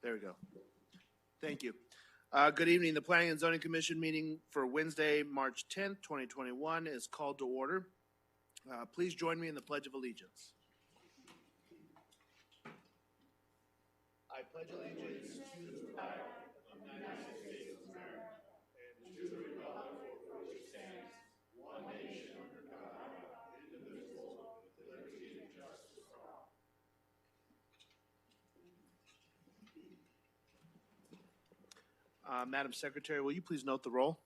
There we go. Thank you. Good evening. The Planning and Zoning Commission meeting for Wednesday, March 10th, 2021 is called to order. Please join me in the Pledge of Allegiance. I pledge allegiance to the flag of the United States of America and to the republic for which it stands, one nation under God, indivisible, with liberty and justice for all. Madam Secretary, will you please note the roll?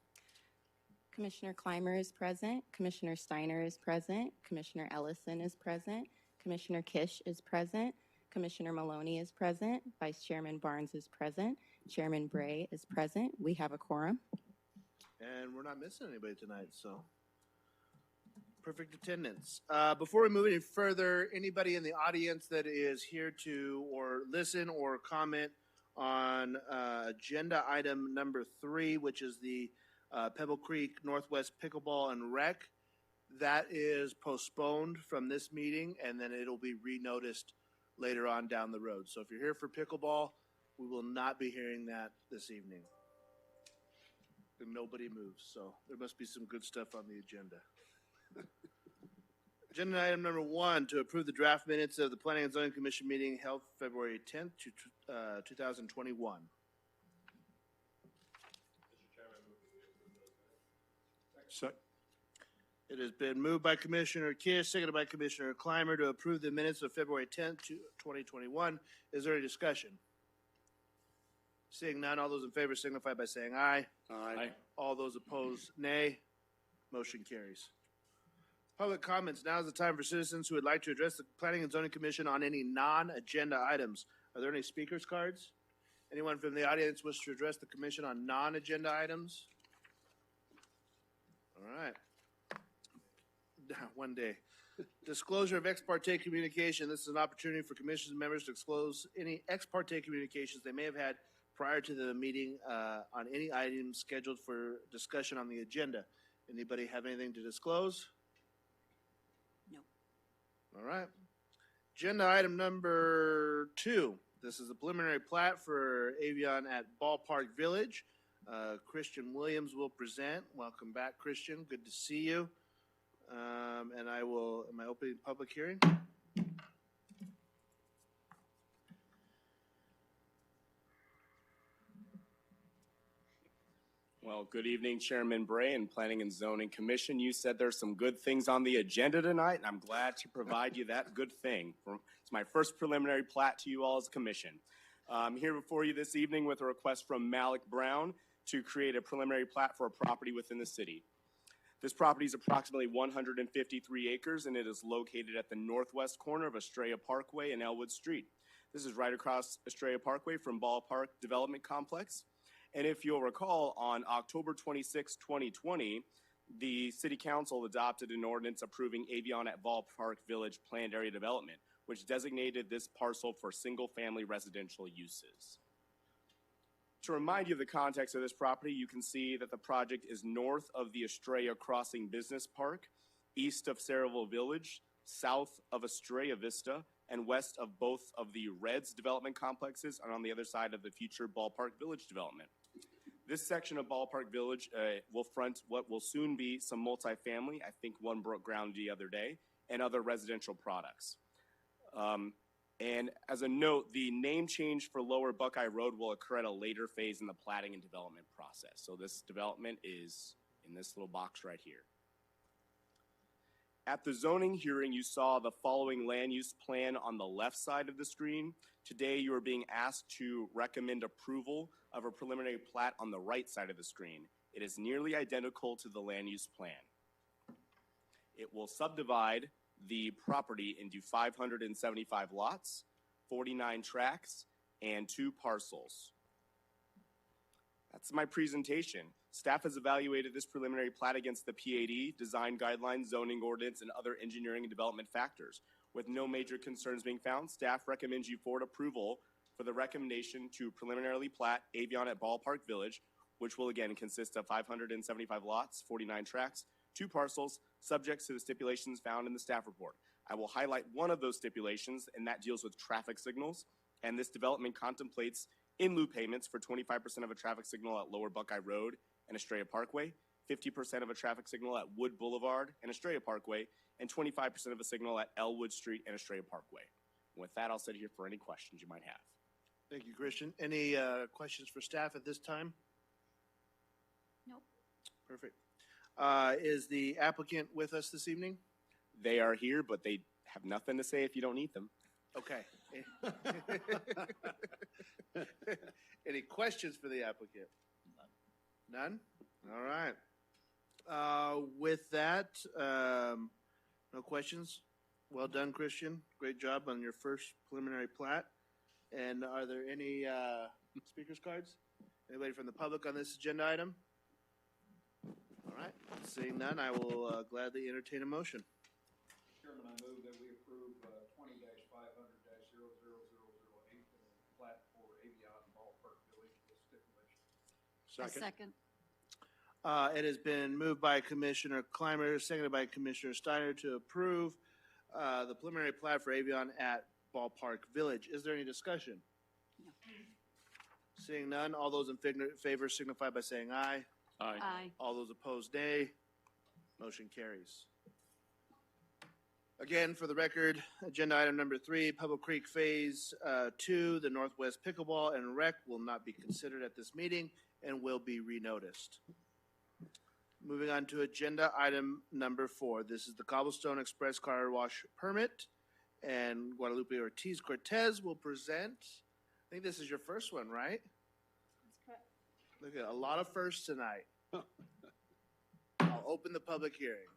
Commissioner Clymer is present. Commissioner Steiner is present. Commissioner Ellison is present. Commissioner Kish is present. Commissioner Maloney is present. Vice Chairman Barnes is present. Chairman Bray is present. We have a quorum. And we're not missing anybody tonight, so perfect attendance. Before we move any further, anybody in the audience that is here to or listen or comment on agenda item number 3, which is the Pebble Creek Northwest Pickleball and Rec, that is postponed from this meeting, and then it'll be renoticed later on down the road. So if you're here for pickleball, we will not be hearing that this evening. And nobody moves, so there must be some good stuff on the agenda. Agenda item number 1, to approve the draft minutes of the Planning and Zoning Commission meeting held February 10th, 2021. It has been moved by Commissioner Kish, seconded by Commissioner Clymer to approve the minutes of February 10th, 2021. Is there any discussion? Seeing none, all those in favor signify by saying aye. Aye. All those opposed, nay. Motion carries. Public comments. Now is the time for citizens who would like to address the Planning and Zoning Commission on any non-agenda items. Are there any speakers cards? Anyone from the audience wish to address the commission on non-agenda items? All right. One day. Disclosure of ex parte communication. This is an opportunity for commission members to disclose any ex parte communications they may have had prior to the meeting on any items scheduled for discussion on the agenda. Anybody have anything to disclose? No. All right. Agenda item number 2. This is a preliminary plat for Avion at Ballpark Village. Christian Williams will present. Welcome back, Christian. Good to see you. And am I opening public hearing? Well, good evening, Chairman Bray and Planning and Zoning Commission. You said there's some good things on the agenda tonight, and I'm glad to provide you that good thing. It's my first preliminary plat to you all as a commission. I'm here before you this evening with a request from Malik Brown to create a preliminary plat for a property within the city. This property is approximately 153 acres, and it is located at the northwest corner of Estrella Parkway and Elwood Street. This is right across Estrella Parkway from Ballpark Development Complex. And if you'll recall, on October 26, 2020, the City Council adopted an ordinance approving Avion at Ballpark Village planned area development, which designated this parcel for single-family residential uses. To remind you of the context of this property, you can see that the project is north of the Estrella Crossing Business Park, east of Saraville Village, south of Estrella Vista, and west of both of the Reds development complexes, and on the other side of the future Ballpark Village development. This section of Ballpark Village will front what will soon be some multifamily, I think one broke ground the other day, and other residential products. And as a note, the name change for Lower Buckeye Road will occur at a later phase in the platting and development process. So this development is in this little box right here. At the zoning hearing, you saw the following land use plan on the left side of the screen. Today, you are being asked to recommend approval of a preliminary plat on the right side of the screen. It is nearly identical to the land use plan. It will subdivide the property into 575 lots, 49 tracts, and 2 parcels. That's my presentation. Staff has evaluated this preliminary plat against the PAD, design guidelines, zoning ordinance, and other engineering and development factors. With no major concerns being found, staff recommends you forward approval for the recommendation to preliminarily plat Avion at Ballpark Village, which will again consist of 575 lots, 49 tracts, 2 parcels, subject to the stipulations found in the staff report. I will highlight one of those stipulations, and that deals with traffic signals. And this development contemplates in lieu payments for 25% of a traffic signal at Lower Buckeye Road and Estrella Parkway, 50% of a traffic signal at Wood Boulevard and Estrella Parkway, and 25% of a signal at Elwood Street and Estrella Parkway. With that, I'll sit here for any questions you might have. Thank you, Christian. Any questions for staff at this time? Nope. Perfect. Is the applicant with us this evening? They are here, but they have nothing to say if you don't need them. Okay. Any questions for the applicant? None? All right. With that, no questions. Well done, Christian. Great job on your first preliminary plat. And are there any speakers cards? Anybody from the public on this agenda item? All right. Seeing none, I will gladly entertain a motion. Chairman, I move that we approve 20-500-00008, plat for Avion Ballpark Village with stipulation. Second. It has been moved by Commissioner Clymer, seconded by Commissioner Steiner to approve the preliminary plat for Avion at Ballpark Village. Is there any discussion? No. Seeing none, all those in favor signify by saying aye. Aye. All those opposed, nay. Motion carries. Again, for the record, agenda item number 3, Pebble Creek Phase 2, the Northwest Pickleball and Rec will not be considered at this meeting and will be renoticed. Moving on to agenda item number 4. This is the Cobblestone Express Car Wash Permit, and Guadalupe Ortiz Cortez will present. I think this is your first one, right? That's correct. Look at a lot of firsts tonight. I'll open the public hearing.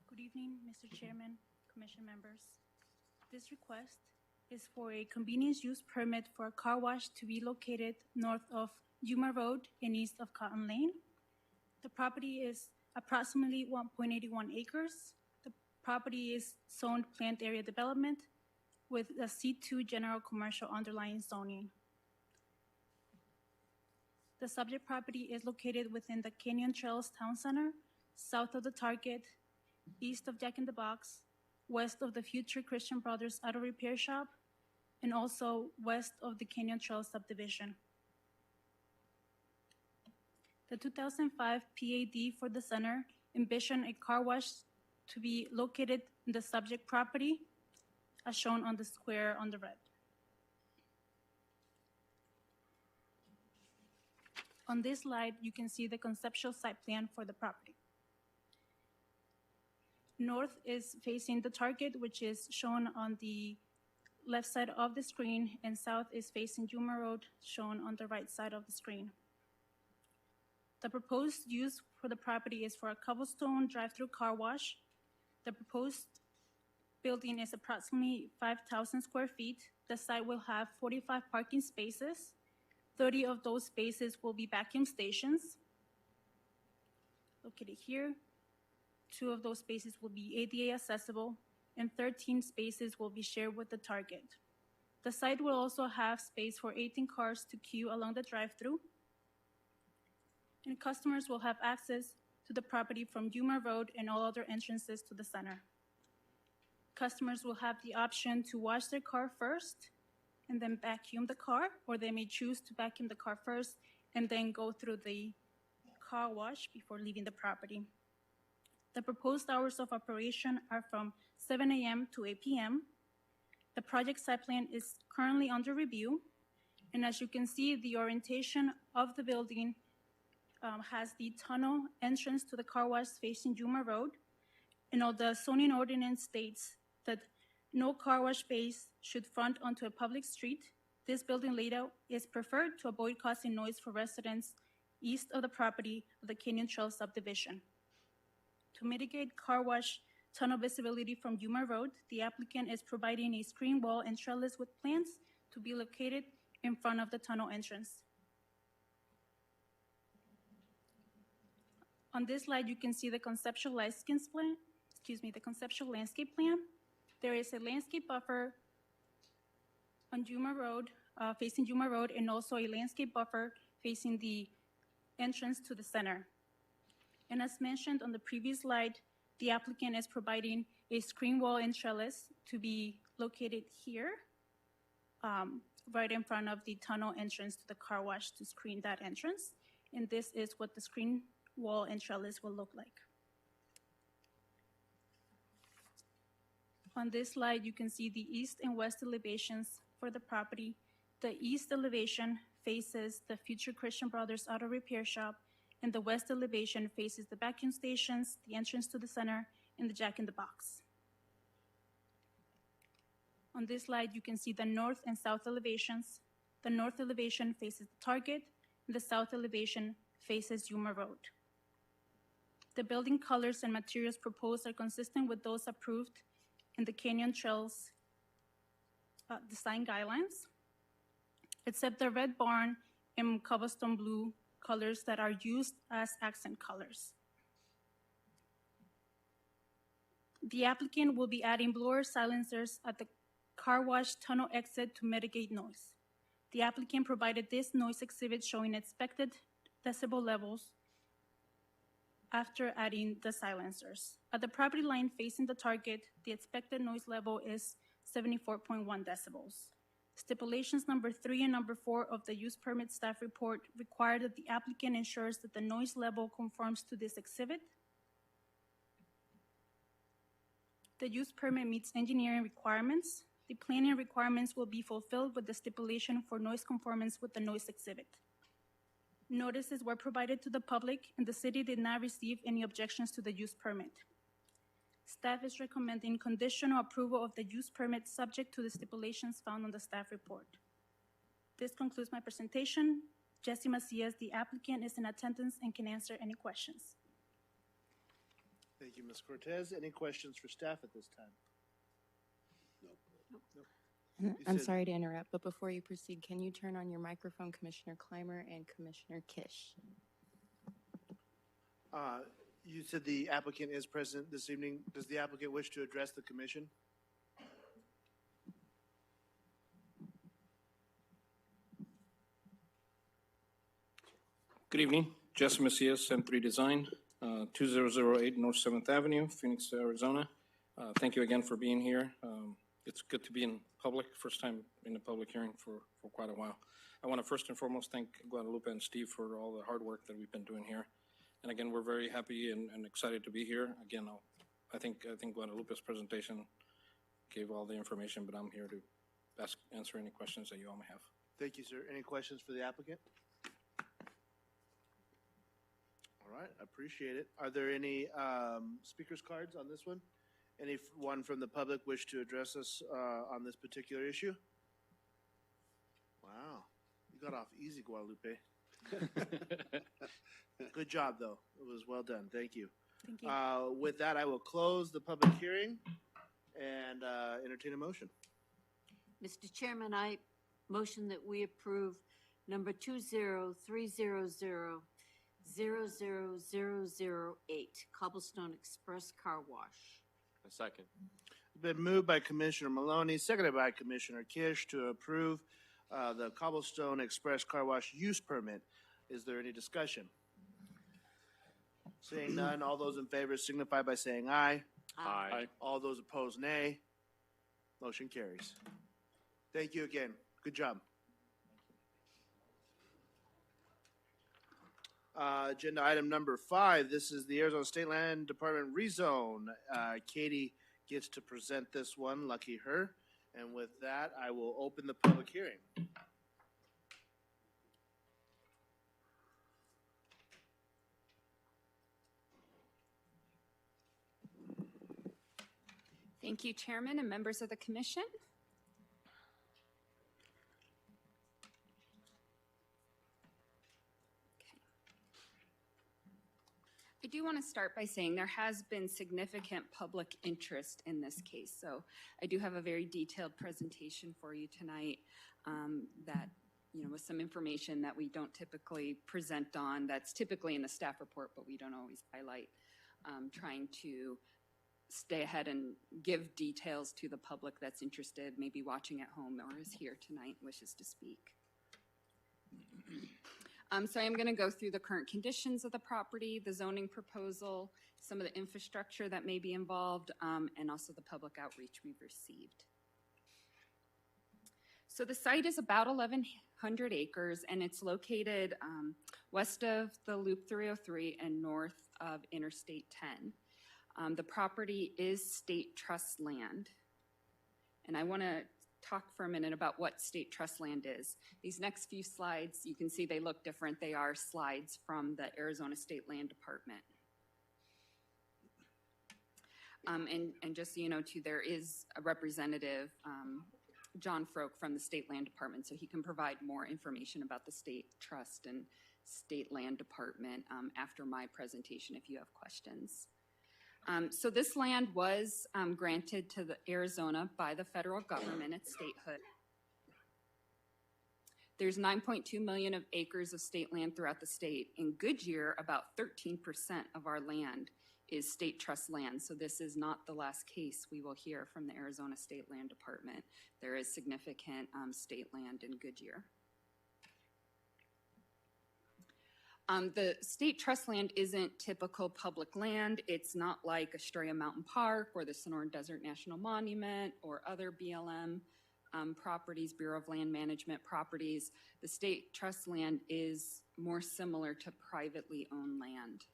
Good evening, Mr. Chairman, Commission members. This request is for a convenience use permit for a car wash to be located north of Yuma Road and east of Cotton Lane. The property is approximately 1.81 acres. The property is zoned planned area development with a C2 general commercial underlying zoning. The subject property is located within the Canyon Trails Town Center, south of the Target, east of Jack in the Box, west of the future Christian Brothers Auto Repair Shop, and also west of the Canyon Trail subdivision. The 2005 PAD for the center envisioned a car wash to be located in the subject property, as shown on the square on the red. On this slide, you can see the conceptual site plan for the property. North is facing the Target, which is shown on the left side of the screen, and south is facing Yuma Road, shown on the right side of the screen. The proposed use for the property is for a cobblestone drive-through car wash. The proposed building is approximately 5,000 square feet. The site will have 45 parking spaces. 30 of those spaces will be vacuum stations, located here. 2 of those spaces will be ADA accessible, and 13 spaces will be shared with the Target. The site will also have space for 18 cars to queue along the drive-through, and customers will have access to the property from Yuma Road and all other entrances to the center. Customers will have the option to wash their car first and then vacuum the car, or they may choose to vacuum the car first and then go through the car wash before leaving the property. The proposed hours of operation are from 7 a.m. to 8 p.m. The project site plan is currently under review, and as you can see, the orientation of the building has the tunnel entrance to the car wash facing Yuma Road, and all the zoning ordinance states that no car wash space should front onto a public street. This building layout is preferred to avoid causing noise for residents east of the property of the Canyon Trail subdivision. To mitigate car wash tunnel visibility from Yuma Road, the applicant is providing a screen wall and trellis with plants to be located in front of the tunnel entrance. On this slide, you can see the conceptual landscape plan. There is a landscape buffer on Juma Road, facing Juma Road, and also a landscape buffer facing the entrance to the center. And as mentioned on the previous slide, the applicant is providing a screen wall and trellis to be located here, right in front of the tunnel entrance to the car wash to screen that entrance. And this is what the screen wall and trellis will look like. On this slide, you can see the east and west elevations for the property. The east elevation faces the future Christian Brothers Auto Repair Shop, and the west elevation faces the vacuum stations, the entrance to the center, and the Jack in the Box. On this slide, you can see the north and south elevations. The north elevation faces the Target, and the south elevation faces Yuma Road. The building colors and materials proposed are consistent with those approved in the Canyon Trails design guidelines, except the red barn and cobblestone blue colors that are used as accent colors. The applicant will be adding blower silencers at the car wash tunnel exit to mitigate noise. The applicant provided this noise exhibit showing expected decibel levels after adding the silencers. At the property line facing the Target, the expected noise level is 74.1 decibels. Stipulations number 3 and number 4 of the use permit staff report require that the applicant ensures that the noise level conforms to this exhibit. The use permit meets engineering requirements. The planning requirements will be fulfilled with the stipulation for noise conformance with the noise exhibit. Notices were provided to the public, and the city did not receive any objections to the use permit. Staff is recommending conditional approval of the use permit subject to the stipulations found on the staff report. This concludes my presentation. Jesse Macias, the applicant, is in attendance and can answer any questions. Thank you, Ms. Cortez. Any questions for staff at this time? I'm said- sorry to interrupt, but before you proceed, can you turn on your microphone, Commissioner Clymer and Commissioner Kish? You said the applicant is present this evening. Does the applicant wish to address the commission? Good evening, Jesse Macias, M3 Design, 2008 North 7th Avenue, Phoenix, Arizona. Thank you again for being here. It's good to be in public, first time in a public hearing for quite a while. I want to first and foremost thank Guadalupe and Steve for all the hard work that we've been doing here. And again, we're very happy and excited to be here. Again, I think Guadalupe's presentation gave all the information, but I'm here to answer any questions that you all may have. Thank you, sir. Any questions for the applicant? All right, I appreciate it. Are there any speakers cards on this one? Anyone from the public wish to address us on this particular issue? Wow, you got off easy, Guadalupe. Good job, though. It was well done. Thank you. Thank you. With that, I will close the public hearing and entertain a motion. Mr. Chairman, I motion that we approve number 203000008, Cobblestone Express Car Wash. A second. It's been moved by Commissioner Maloney, seconded by Commissioner Kish to approve the Cobblestone Express Car Wash use permit. Is there any discussion? Seeing none, all those in favor signify by saying aye. Aye. All those opposed, nay. Motion carries. Thank you again. Good job. Agenda item number 5. This is the Arizona State Land Department rezone. Katie gets to present this one. Lucky her. And with that, I will open the public hearing. Thank you, Chairman and members of the Commission. I do want to start by saying there has been significant public interest in this case. So I do have a very detailed presentation for you tonight that, with some information that we don't typically present on, that's typically in the staff report, but we don't always highlight, trying to stay ahead and give details to the public that's interested, maybe watching at home or is here tonight, wishes to speak. So I'm going to go through the current conditions of the property, the zoning proposal, some of the infrastructure that may be involved, and also the public outreach we've received. So the site is about 1,100 acres, and it's located west of the Loop 303 and north of Interstate 10. The property is state trust land, and I want to talk for a minute about what state trust land is. These next few slides, you can see they look different. They are slides from the Arizona State Land Department. And just so you know, too, there is a representative, John Froke from the State Land Department, so he can provide more information about the state trust and State Land Department after my presentation if you have questions. So this land was granted to Arizona by the federal government at statehood. There's 9.2 million of acres of state land throughout the state. In Goodyear, about 13% of our land is state trust land. So this is not the last case we will hear from the Arizona State Land Department. There is significant state land in Goodyear. The state trust land isn't typical public land. It's not like Estrella Mountain Park or the Sonoran Desert National Monument or other BLM properties, Bureau of Land Management properties. The state trust land is more similar to privately owned land.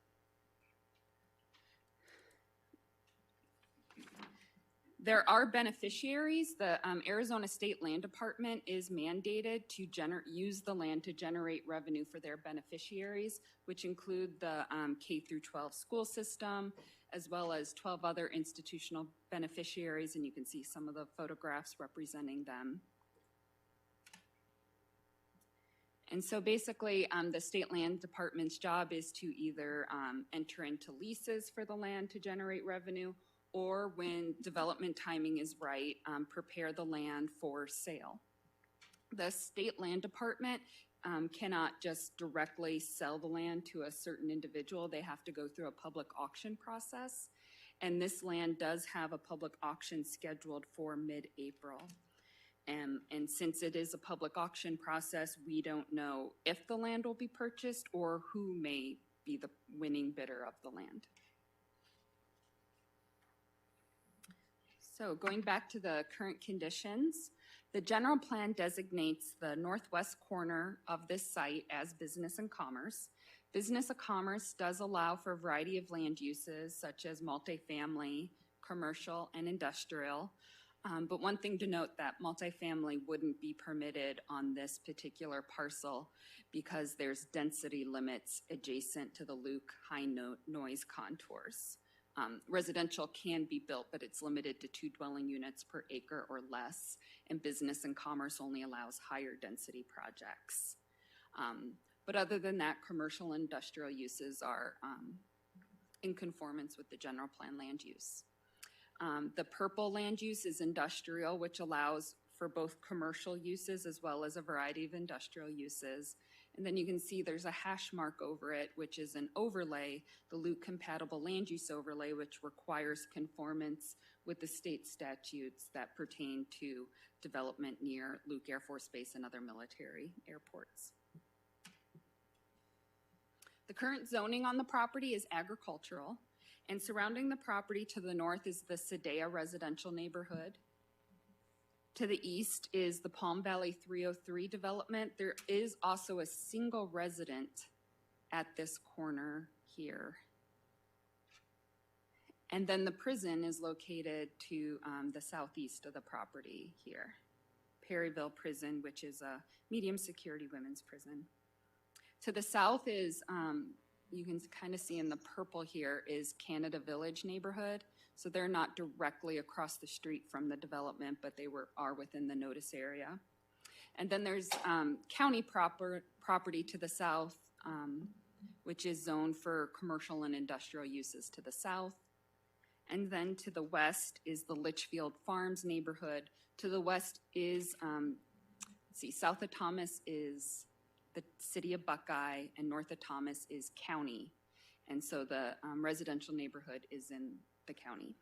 There are beneficiaries. The Arizona State Land Department is mandated to use the land to generate revenue for their beneficiaries, which include the K through 12 school system, as well as 12 other institutional beneficiaries, and you can see some of the photographs representing them. And so basically, the State Land Department's job is to either enter into leases for the land to generate revenue, or when development timing is right, prepare the land for sale. The State Land Department cannot just directly sell the land to a certain individual. They have to go through a public auction process, and this land does have a public auction scheduled for mid-April. And since it is a public auction process, we don't know if the land will be purchased or who may be the winning bidder of the land. So going back to the current conditions, the general plan designates the northwest corner of this site as business and commerce. Business and commerce does allow for a variety of land uses such as multifamily, commercial, and industrial. But one thing to note that multifamily wouldn't be permitted on this particular parcel because there's density limits adjacent to the Luke high noise contours. Residential can be built, but it's limited to 2 dwelling units per acre or less, and business and commerce only allows higher density projects. But other than that, commercial and industrial uses are in conformance with the general plan land use. The purple land use is industrial, which allows for both commercial uses as well as a variety of industrial uses. And then you can see there's a hash mark over it, which is an overlay, the Luke compatible land use overlay, which requires conformance with the state statutes that pertain to development near Luke Air Force Base and other military airports. The current zoning on the property is agricultural, and surrounding the property to the north is the Sedea residential neighborhood. To the east is the Palm Valley 303 development. There is also a single resident at this corner here. And then the prison is located to the southeast of the property here. Perryville Prison, which is a medium security women's prison. To the south is, you can kind of see in the purple here, is Canada Village neighborhood. So they're not directly across the street from the development, but they are within the notice area. And then there's county property to the south, which is zoned for commercial and industrial uses to the south. And then to the west is the Litchfield Farms neighborhood. To the west is, let's see, south of Thomas is the city of Buckeye, and north of Thomas is county. And so the residential neighborhood is in the county.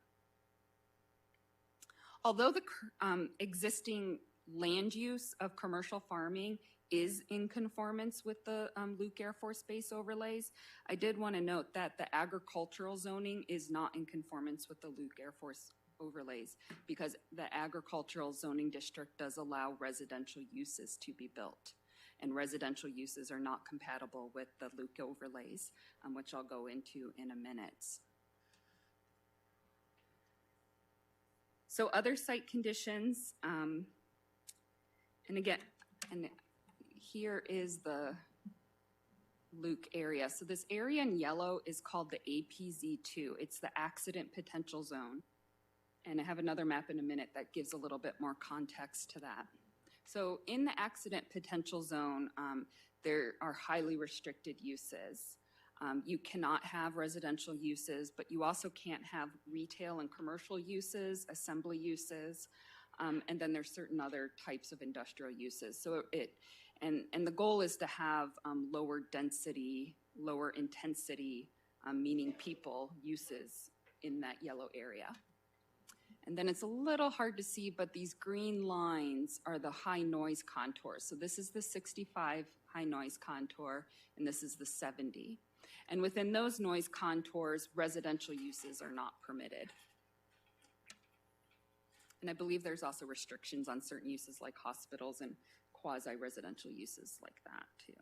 Although the existing land use of commercial farming is in conformance with the Luke Air Force Base overlays, I did want to note that the agricultural zoning is not in conformance with the Luke Air Force overlays because the agricultural zoning district does allow residential uses to be built. And residential uses are not compatible with the Luke overlays, which I'll go into in a minute. So other site conditions, and again, and here is the Luke area. So this area in yellow is called the APZ2. It's the accident potential zone. And I have another map in a minute that gives a little bit more context to that. So in the accident potential zone, there are highly restricted uses. You cannot have residential uses, but you also can't have retail and commercial uses, assembly uses, and then there's certain other types of industrial uses. So and the goal is to have lower density, lower intensity, meaning people, uses in that yellow area. And then it's a little hard to see, but these green lines are the high noise contours. So this is the 65 high noise contour, and this is the 70. And within those noise contours, residential uses are not permitted. And I believe there's also restrictions on certain uses like hospitals and quasi-residential uses like that too.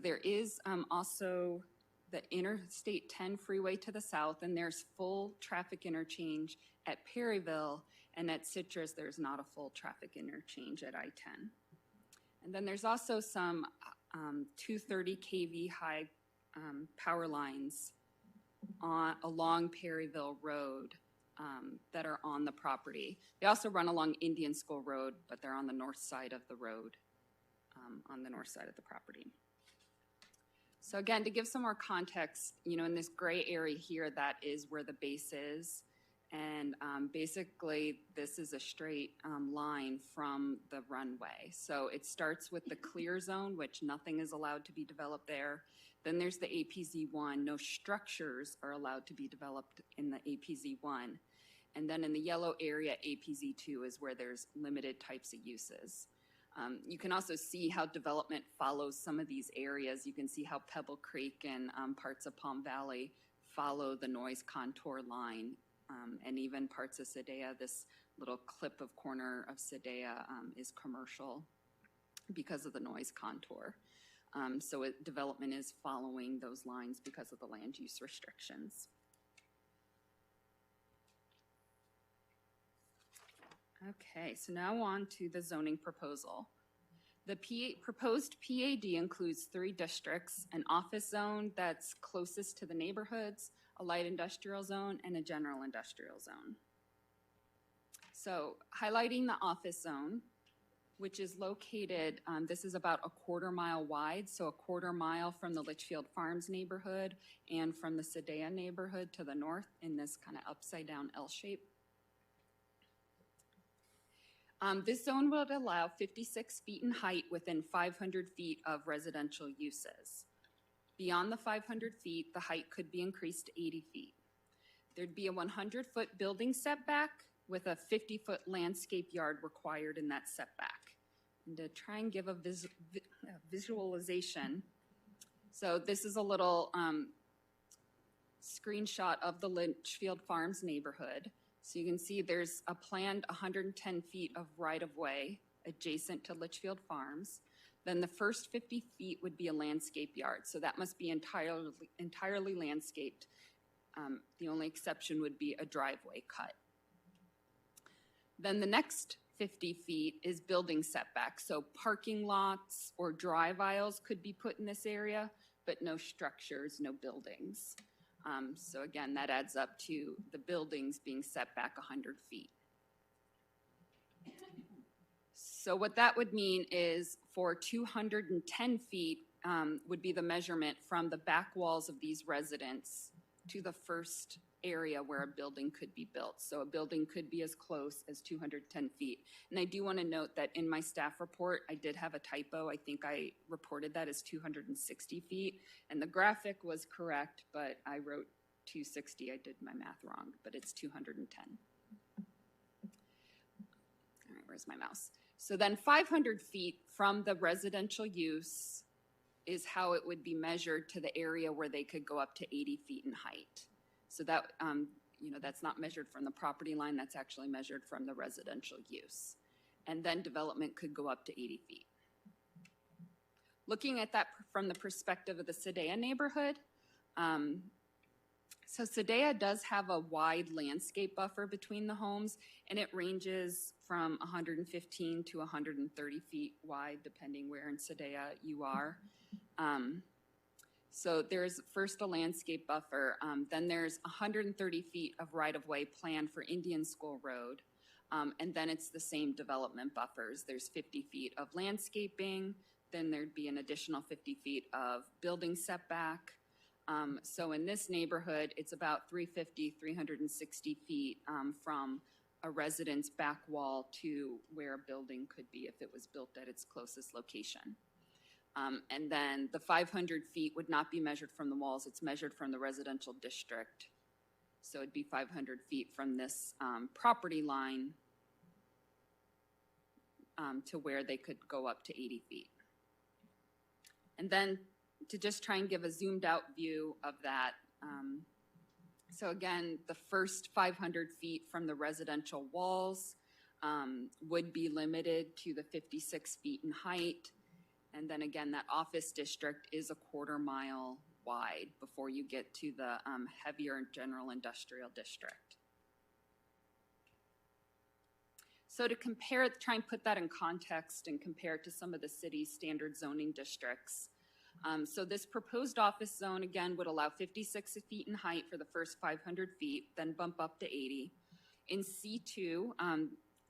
There is also the Interstate 10 freeway to the south, and there's full traffic interchange at Perryville, and at Citrus, there's not a full traffic interchange at I-10. And then there's also some 230 kV high power lines along Perryville Road that are on the property. They also run along Indian School Road, but they're on the north side of the road, on the north side of the property. So again, to give some more context, in this gray area here, that is where the base is. And basically, this is a straight line from the runway. So it starts with the clear zone, which nothing is allowed to be developed there. Then there's the APZ1. No structures are allowed to be developed in the APZ1. And then in the yellow area, APZ2 is where there's limited types of uses. You can also see how development follows some of these areas. You can see how Pebble Creek and parts of Palm Valley follow the noise contour line. And even parts of Sadea, this little clip of corner of Sadea is commercial because of the noise contour. So development is following those lines because of the land use restrictions. Okay, so now on to the zoning proposal. The proposed PAD includes 3 districts, an office zone that's closest to the neighborhoods, a light industrial zone, and a general industrial zone. So highlighting the office zone, which is located, this is about a 1/4 mile wide, so a 1/4 mile from the Litchfield Farms neighborhood and from the Sadea neighborhood to the north in this kind of upside down L shape. This zone would allow 56 feet in height within 500 feet of residential uses. Beyond the 500 feet, the height could be increased to 80 feet. There'd be a 100-foot building setback with a 50-foot landscape yard required in that setback. And to try and give a visualization, so this is a little screenshot of the Litchfield Farms neighborhood. So you can see there's a planned 110 feet of right-of-way adjacent to Litchfield Farms. Then the first 50 feet would be a landscape yard. So that must be entirely landscaped. The only exception would be a driveway cut. Then the next 50 feet is building setback. So parking lots or drive aisles could be put in this area, but no structures, no buildings. So again, that adds up to the buildings being set back 100 feet. So what that would mean is for 210 feet would be the measurement from the back walls of these residents to the first area where a building could be built. So a building could be as close as 210 feet. And I do want to note that in my staff report, I did have a typo. I think I reported that as 260 feet. And the graphic was correct, but I wrote 260. I did my math wrong, but it's 210. All right, where's my mouse? So then 500 feet from the residential use is how it would be measured to the area where they could go up to 80 feet in height. So that, that's not measured from the property line, that's actually measured from the residential use. And then development could go up to 80 feet. Looking at that from the perspective of the Sadea neighborhood, so Sadea does have a wide landscape buffer between the homes, and it ranges from 115 to 130 feet wide, depending where in Sadea you are. So there's first a landscape buffer, then there's 130 feet of right-of-way planned for Indian School Road, and then it's the same development buffers. There's 50 feet of landscaping, then there'd be an additional 50 feet of building setback. So in this neighborhood, it's about 360 feet from a resident's back wall to where a building could be if it was built at its closest location. And then the 500 feet would not be measured from the walls, it's measured from the residential district. So it'd be 500 feet from this property line to where they could go up to 80 feet. And then to just try and give a zoomed out view of that. So again, the first 500 feet from the residential walls would be limited to the 56 feet in height. And then again, that office district is a 1/4 mile wide before you get to the heavier general industrial district. So to compare, try and put that in context and compare it to some of the city's standard zoning districts. So this proposed office zone, again, would allow 56 feet in height for the first 500 feet, then bump up to 80. In C2,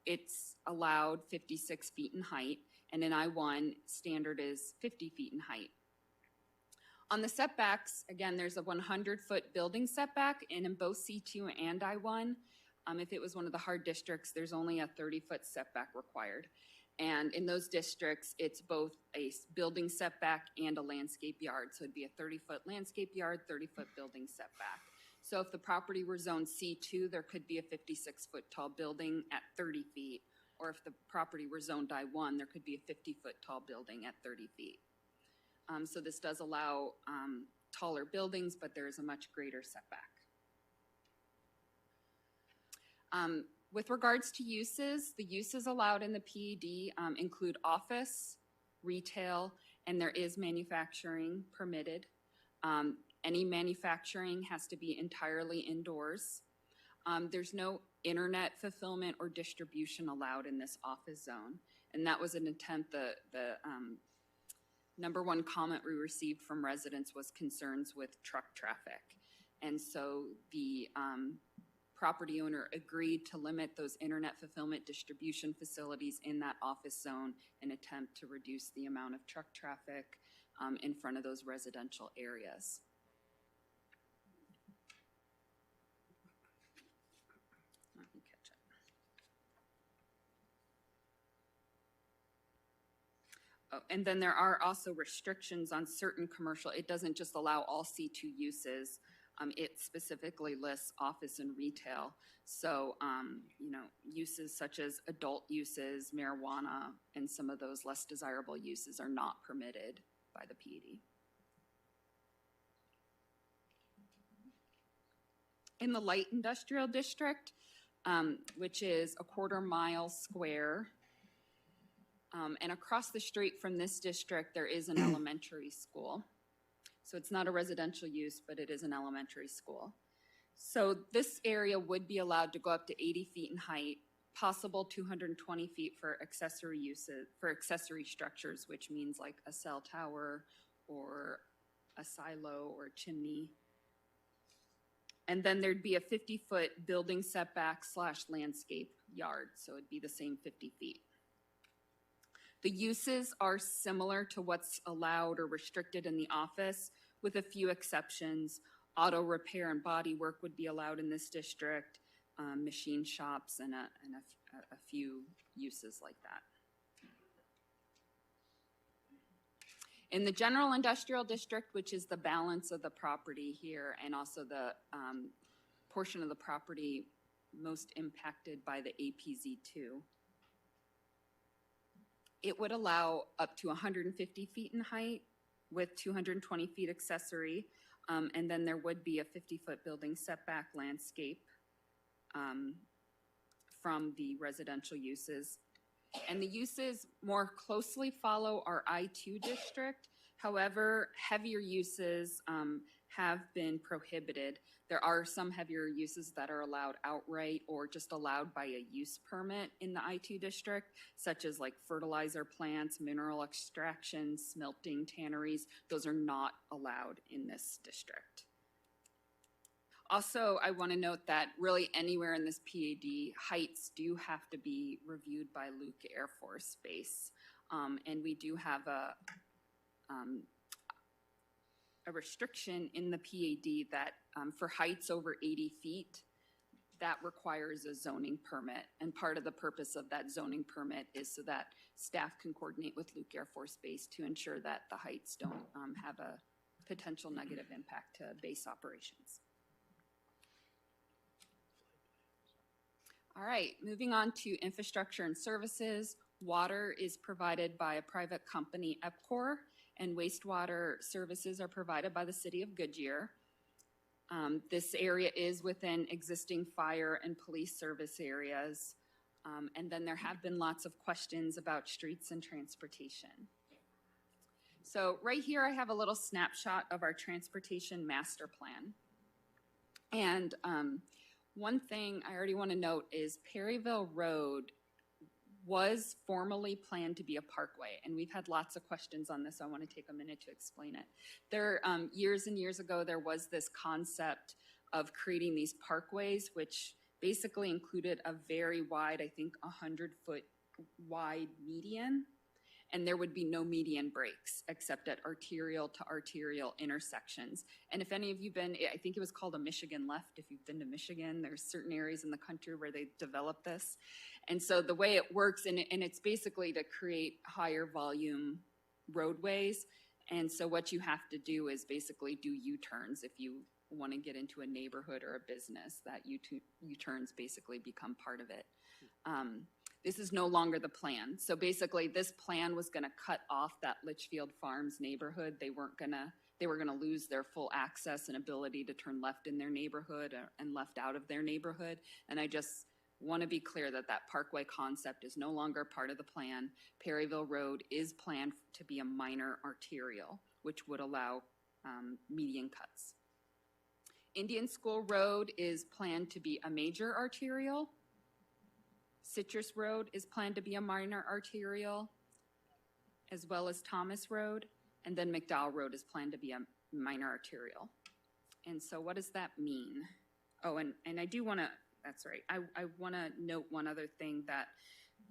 it's allowed 56 feet in height, and in I1, standard is 50 feet in height. On the setbacks, again, there's a 100-foot building setback, and in both C2 and I1, if it was one of the hard districts, there's only a 30-foot setback required. And in those districts, it's both a building setback and a landscape yard. So it'd be a 30-foot landscape yard, 30-foot building setback. So if the property were zoned C2, there could be a 56-foot tall building at 30 feet. Or if the property were zoned I1, there could be a 50-foot tall building at 30 feet. So this does allow taller buildings, but there is a much greater setback. With regards to uses, the uses allowed in the PED include office, retail, and there is manufacturing permitted. Any manufacturing has to be entirely indoors. There's no internet fulfillment or distribution allowed in this office zone. And that was an attempt, the number one comment we received from residents was concerns with truck traffic. And so the property owner agreed to limit those internet fulfillment distribution facilities in that office zone in attempt to reduce the amount of truck traffic in front of those residential areas. Let me catch up. Oh, and then there are also restrictions on certain commercial. It doesn't just allow all C2 uses. It specifically lists office and retail. So, uses such as adult uses, marijuana, and some of those less desirable uses are not permitted by the PED. In the light industrial district, which is a 1/4 mile square, and across the street from this district, there is an elementary school. So it's not a residential use, but it is an elementary school. So this area would be allowed to go up to 80 feet in height, possible 220 feet for accessory uses, for accessory structures, which means like a cell tower or a silo or a chimney. And then there'd be a 50-foot building setback / landscape yard. So it'd be the same 50 feet. The uses are similar to what's allowed or restricted in the office, with a few exceptions. Auto repair and body work would be allowed in this district, machine shops, and a few uses like that. In the general industrial district, which is the balance of the property here, and also the portion of the property most impacted by the APZ2, it would allow up to 150 feet in height with 220 feet accessory, and then there would be a 50-foot building setback landscape from the residential uses. And the uses more closely follow our I-2 district. However, heavier uses have been prohibited. There are some heavier uses that are allowed outright or just allowed by a use permit in the I-2 district, such as like fertilizer plants, mineral extraction, smelting, tanneries. Those are not allowed in this district. Also, I want to note that really anywhere in this PAD, heights do have to be reviewed by Luke Air Force Base. And we do have a restriction in the PAD that for heights over 80 feet, that requires a zoning permit. And part of the purpose of that zoning permit is so that staff can coordinate with Luke Air Force Base to ensure that the heights don't have a potential negative impact to base operations. All right, moving on to infrastructure and services. Water is provided by a private company, EPCOR, and wastewater services are provided by the city of Goodyear. This area is within existing fire and police service areas. And then there have been lots of questions about streets and transportation. So right here I have a little snapshot of our transportation master plan. And one thing I already want to note is Perryville Road was formally planned to be a parkway, and we've had lots of questions on this, so I want to take a minute to explain it. There, years and years ago, there was this concept of creating these parkways, which basically included a very wide, I think 100-foot wide median, and there would be no median breaks except at arterial to arterial intersections. And if any of you been, I think it was called a Michigan left, if you've been to Michigan, there's certain areas in the country where they developed this. And so the way it works, and it's basically to create higher volume roadways. And so what you have to do is basically do U-turns if you want to get into a neighborhood or a business, that U-turns basically become part of it. This is no longer the plan. So basically this plan was gonna cut off that Litchfield Farms neighborhood. They were gonna lose their full access and ability to turn left in their neighborhood and left out of their neighborhood. And I just want to be clear that that parkway concept is no longer part of the plan. Perryville Road is planned to be a minor arterial, which would allow median cuts. Indian School Road is planned to be a major arterial. Citrus Road is planned to be a minor arterial, as well as Thomas Road, and then McDowell Road is planned to be a minor arterial. And so what does that mean? Oh, and I do want to, that's right, I want to note one other thing, that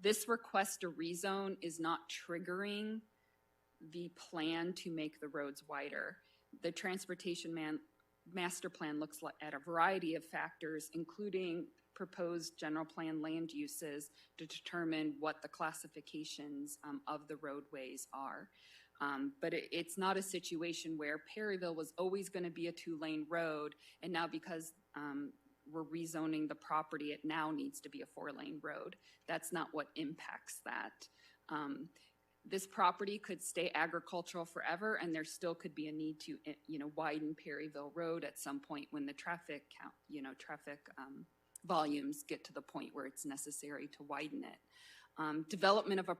this request to rezone is not triggering the plan to make the roads wider. The transportation master plan looks at a variety of factors, including proposed general plan land uses to determine what the classifications of the roadways are. But it's not a situation where Perryville was always going to be a 2-lane road, and now because we're rezoning the property, it now needs to be a 4-lane road. That's not what impacts that. This property could stay agricultural forever, and there still could be a need to, widen Perryville Road at some point when the traffic volumes get to the point where it's necessary to widen it. Development of a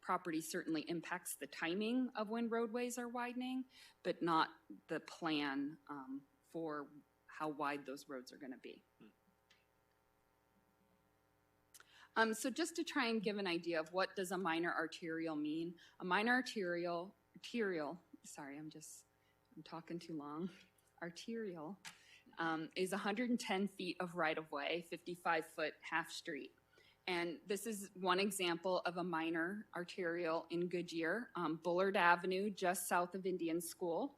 property certainly impacts the timing of when roadways are widening, but not the plan for how wide those roads are going to be. So just to try and give an idea of what does a minor arterial mean, a minor arterial, sorry, I'm talking too long, arterial is 110 feet of right-of-way, 55-foot half-street. And this is one example of a minor arterial in Goodyear, Bullard Avenue, just south of Indian School.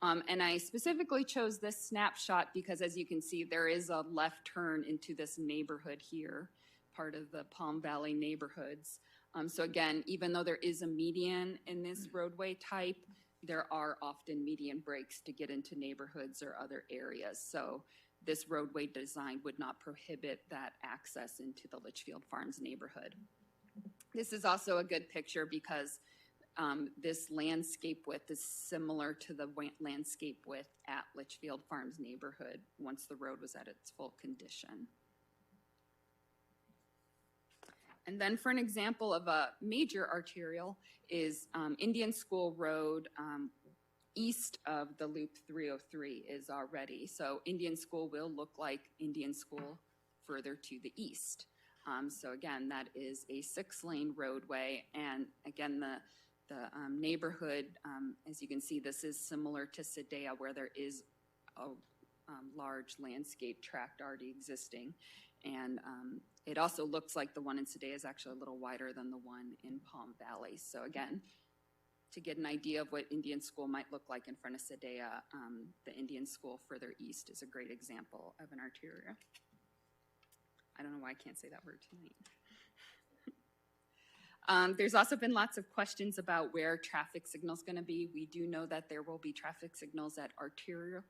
And I specifically chose this snapshot because, as you can see, there is a left turn into this neighborhood here, part of the Palm Valley neighborhoods. So again, even though there is a median in this roadway type, there are often median breaks to get into neighborhoods or other areas. So this roadway design would not prohibit that access into the Litchfield Farms neighborhood. This is also a good picture because this landscape width is similar to the landscape width at Litchfield Farms neighborhood once the road was at its full condition. And then for an example of a major arterial is Indian School Road east of the Loop 303 is already. So Indian School will look like Indian School further to the east. So again, that is a 6-lane roadway. And again, the neighborhood, as you can see, this is similar to Sedea where there is a large landscape tract already existing. And it also looks like the one in Sedea is actually a little wider than the one in Palm Valley. So again, to get an idea of what Indian School might look like in front of Sedea, the Indian School further east is a great example of an arterial. I don't know why I can't say that word tonight. There's also been lots of questions about where traffic signals going to be. We do know that there will be traffic signals at arterial,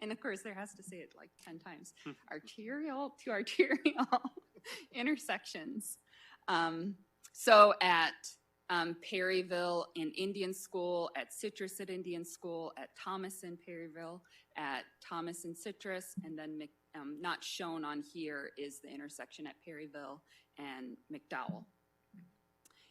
and of course there has to say it like 10 times, arterial to arterial intersections. So at Perryville and Indian School, at Citrus at Indian School, at Thomas and Perryville, at Thomas and Citrus, and then not shown on here is the intersection at Perryville and McDowell.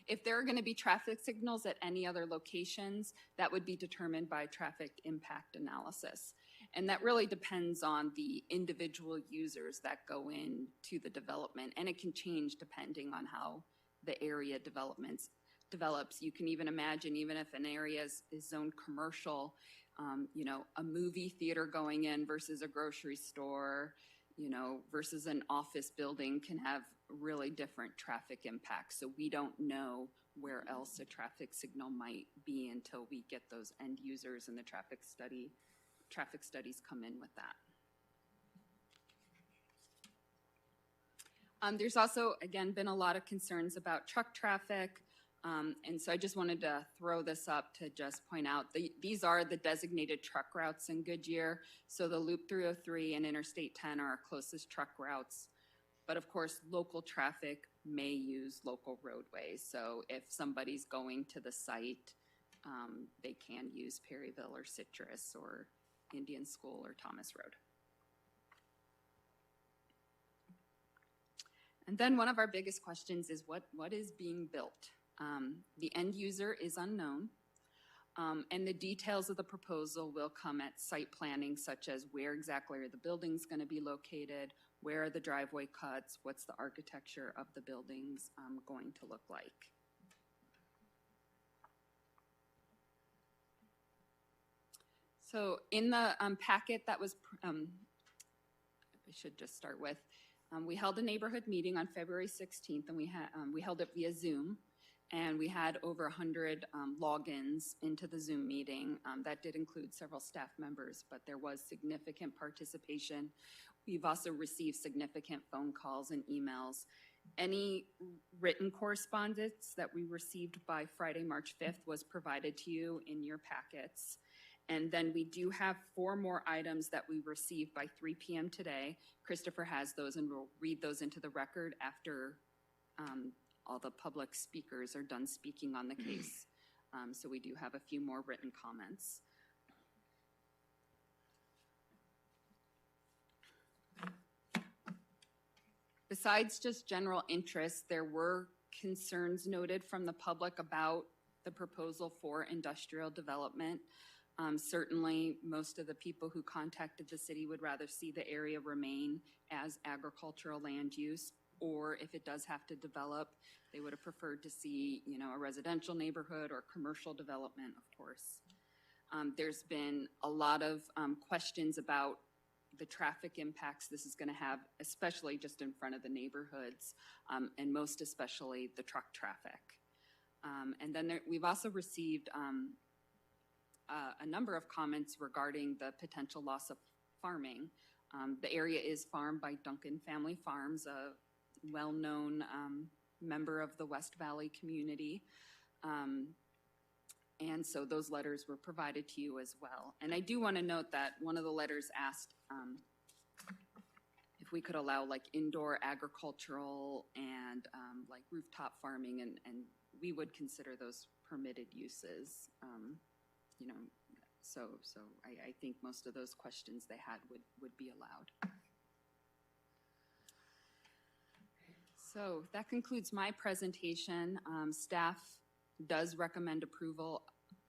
If there are going to be traffic signals at any other locations, that would be determined by traffic impact analysis. And that really depends on the individual users that go into the development. And it can change depending on how the area develops. You can even imagine, even if an area is zoned commercial, you know, a movie theater going in versus a grocery store, you know, versus an office building can have really different traffic impacts. So we don't know where else a traffic signal might be until we get those end users and the traffic studies come in with that. There's also, again, been a lot of concerns about truck traffic. And so I just wanted to throw this up to just point out these are the designated truck routes in Goodyear. So the Loop 303 and Interstate 10 are our closest truck routes. But of course, local traffic may use local roadways. So if somebody's going to the site, they can use Perryville or Citrus or Indian School or Thomas Road. And then one of our biggest questions is what is being built? The end user is unknown, and the details of the proposal will come at site planning, such as where exactly are the buildings going to be located, where are the driveway cuts, what's the architecture of the buildings going to look like. So in the packet that was, I should just start with, we held a neighborhood meeting on February 16th, and we held it via Zoom. And we had over 100 logins into the Zoom meeting. That did include several staff members, but there was significant participation. We've also received significant phone calls and emails. Any written correspondence that we received by Friday, March 5th was provided to you in your packets. And then we do have 4 more items that we received by 3 p.m. today. Christopher has those, and we'll read those into the record after all the public speakers are done speaking on the case. So we do have a few more written comments. Besides just general interest, there were concerns noted from the public about the proposal for industrial development. Certainly, most of the people who contacted the city would rather see the area remain as agricultural land use, or if it does have to develop, they would have preferred to see, you know, a residential neighborhood or commercial development, of course. There's been a lot of questions about the traffic impacts this is going to have, especially just in front of the neighborhoods, and most especially the truck traffic. And then we've also received a number of comments regarding the potential loss of farming. The area is farmed by Duncan Family Farms, a well-known member of the West Valley community. And so those letters were provided to you as well. And I do want to note that one of the letters asked if we could allow like indoor agricultural and like rooftop farming, and we would consider those permitted uses. You know, so I think most of those questions they had would be allowed. So that concludes my presentation. Staff does recommend approval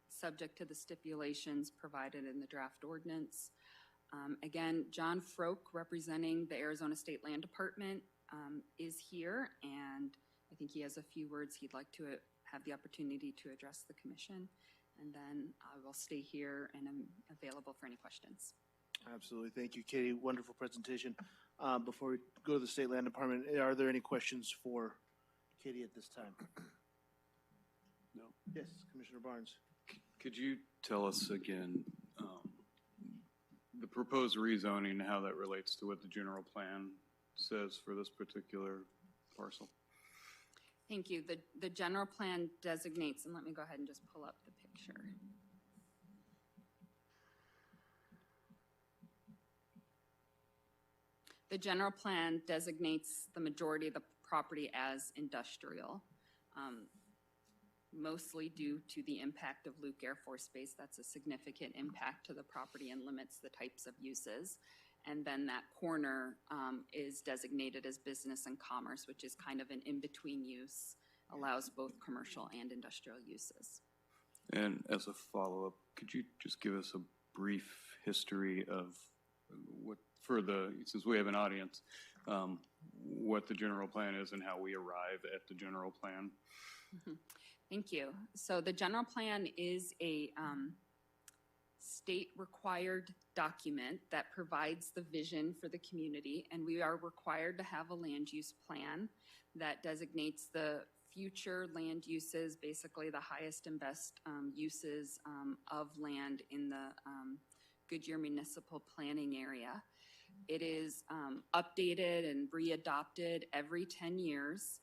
subject to the stipulations provided in the draft ordinance. Again, John Froke, representing the Arizona State Land Department, is here, and I think he has a few words he'd like to have the opportunity to address the commission. And then I will stay here and I'm available for any questions. Absolutely. Thank you, Katie. Wonderful presentation. Before we go to the State Land Department, are there any questions for Katie at this time? No. Yes, Commissioner Barnes. Could you tell us again the proposed rezoning and how that relates to what the general plan says for this particular parcel? Thank you. The general plan designates, and let me go ahead and just pull up the picture. The general plan designates the majority of the property as industrial, mostly due to the impact of Luke Air Force Base. That's a significant impact to the property and limits the types of uses. And then that corner is designated as business and commerce, which is kind of an in-between use, allows both commercial and industrial uses. And as a follow-up, could you just give us a brief history of what, since we have an audience, what the general plan is and how we arrive at the general plan? Mm-hmm. Thank you. So the general plan is a state-required document that provides the vision for the community, and we are required to have a land use plan that designates the future land uses, basically the highest and best uses of land in the Goodyear Municipal Planning Area. It is updated and re-adopted every 10 years.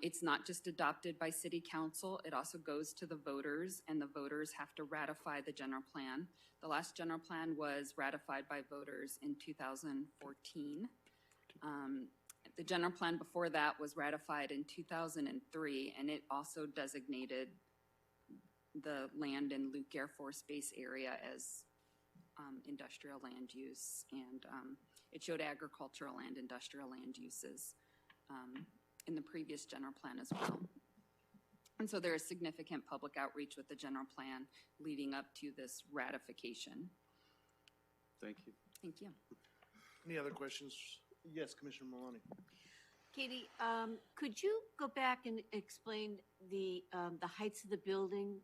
It's not just adopted by City Council, it also goes to the voters, and the voters have to ratify the general plan. The last general plan was ratified by voters in 2014. The general plan before that was ratified in 2003, and it also designated the land in Luke Air Force Base area as industrial land use, and it showed agricultural and industrial land uses in the previous general plan as well. And so there is significant public outreach with the general plan leading up to this ratification. Thank you. Thank you. Any other questions? Yes, Commissioner Maloney. Katie, could you go back and explain the heights of the building?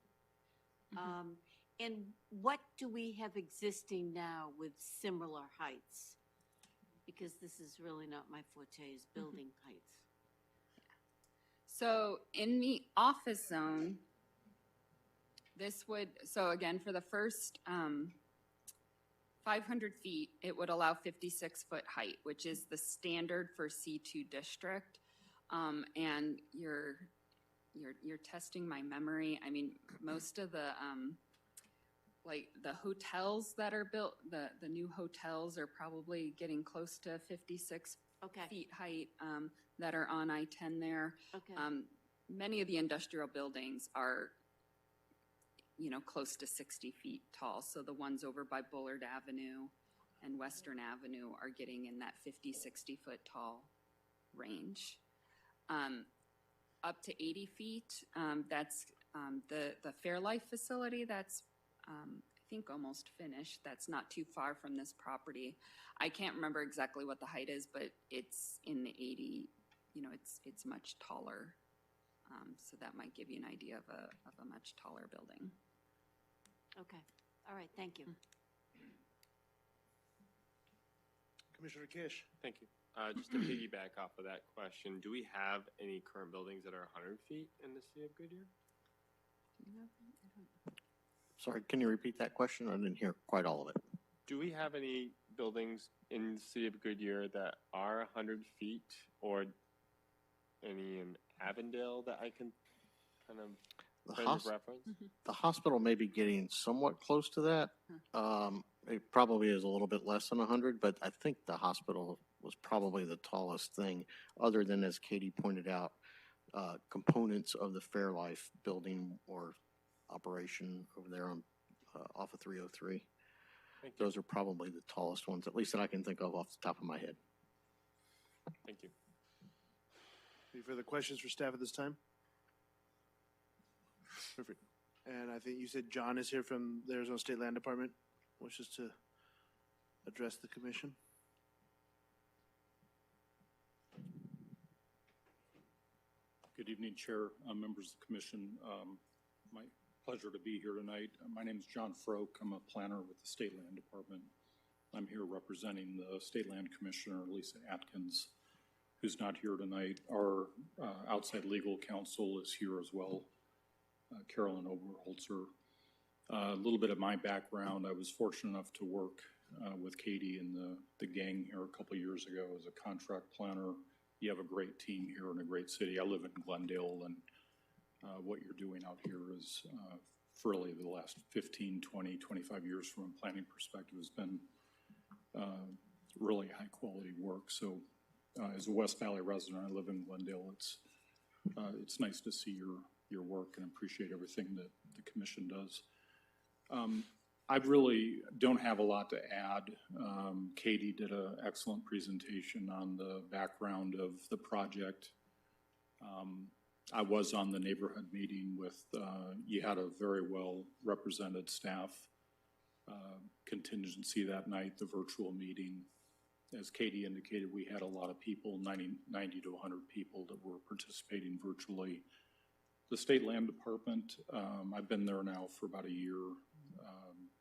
And what do we have existing now with similar heights? Because this is really not my forte, is building heights. So in the office zone, so again, for the first 500 feet, it would allow 56-foot height, which is the standard for C2 district. And you're testing my memory. I mean, most of the like the hotels that are built, the new hotels are probably getting close to 56 feet height that are on I-10 there. Okay. Many of the industrial buildings are, close to 60 feet tall. So the ones over by Bullard Avenue and Western Avenue are getting in that 50, 60 foot tall range. Up to 80 feet, that's the Fairlife facility that's I think almost finished. That's not too far from this property. I can't remember exactly what the height is, but it's in the 80, it's much taller. So that might give you an idea of a much taller building. Okay. All right. Thank you. Commissioner Kish. Thank you. Just to piggyback off of that question, do we have any current buildings that are 100 feet in the city of Goodyear? Sorry, can you repeat that question? I didn't hear quite all of it. Do we have any buildings in the city of Goodyear that are 100 feet, or any in Avondale that I can kind of The frame of hos- reference? The hospital may be getting somewhat close to that. It probably is a little bit less than 100, but I think the hospital was probably the tallest thing, other than, as Katie pointed out, components of the Fairlife building or operation over there on off of 303. Thank you. Those are probably the tallest ones, at least that I can think of off the top of my head. Thank you. Any further questions for staff at this time? Perfect. And I think you said John is here from the Arizona State Land Department, wishes to address the commission. Good evening, Chair, members of the commission. My pleasure to be here tonight. My name is John Froke. I'm a planner with the State Land Department. I'm here representing the State Land Commissioner, Lisa Atkins, who's not here tonight. Our outside legal counsel is here as well, Carolyn Oberholzer. A little bit of my background: I was fortunate enough to work with Katie and the gang here a couple of years ago as a contract planner. You have a great team here in a great city. I live in Glendale, and what you're doing out here is for really the last 15, 20, 25 years from a planning perspective has been really high quality work. So as a West Valley resident, I live in Glendale. It's nice to see your work and appreciate everything that the commission does. I really don't have a lot to add. Katie did an excellent presentation on the background of the project. I was on the neighborhood meeting with, you had a very well represented staff contingency that night, the virtual meeting. As Katie indicated, we had a lot of people, 90 to 100 people that were participating virtually. The State Land Department, I've been there now for about a year,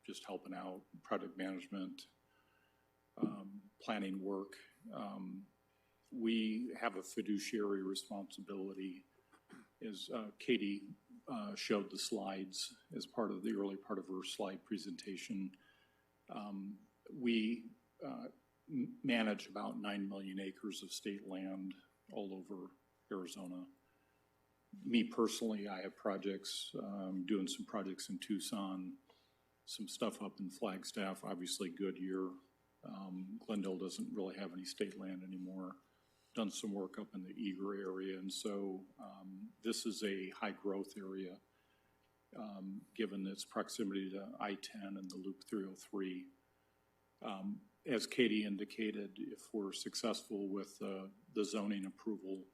just helping out, project management, planning work. We have a fiduciary responsibility, as Katie showed the slides as part of the early part of her slide presentation. We manage about 9 million acres of state land all over Arizona. Me personally, I have projects, doing some projects in Tucson, some stuff up in Flagstaff, obviously Goodyear. Glendale doesn't really have any state land anymore. Done some work up in the Eager area, and so this is a high growth area given its proximity to I-10 and the Loop 303. As Katie indicated, if we're successful with the zoning approval,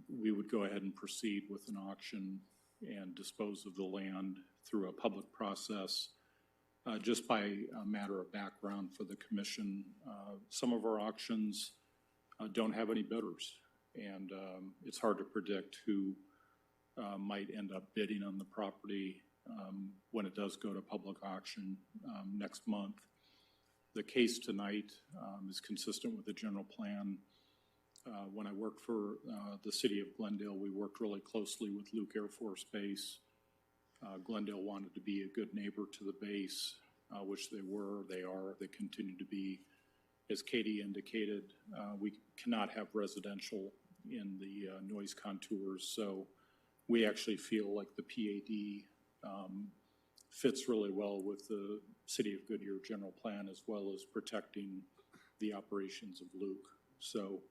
we would go ahead and proceed with an auction and dispose of the land through a public process. Just by a matter of background for the commission, some of our auctions don't have any bidders, and it's hard to predict who might end up bidding on the property when it does go to public auction next month. The case tonight is consistent with the general plan. When I worked for the city of Glendale, we worked really closely with Luke Air Force Base. Glendale wanted to be a good neighbor to the base, which they were, they are, they continue to be. As Katie indicated, we cannot have residential in the noise contours, so we actually feel like the PAD fits really well with the City of Goodyear general plan, as well as protecting the operations of Luke. So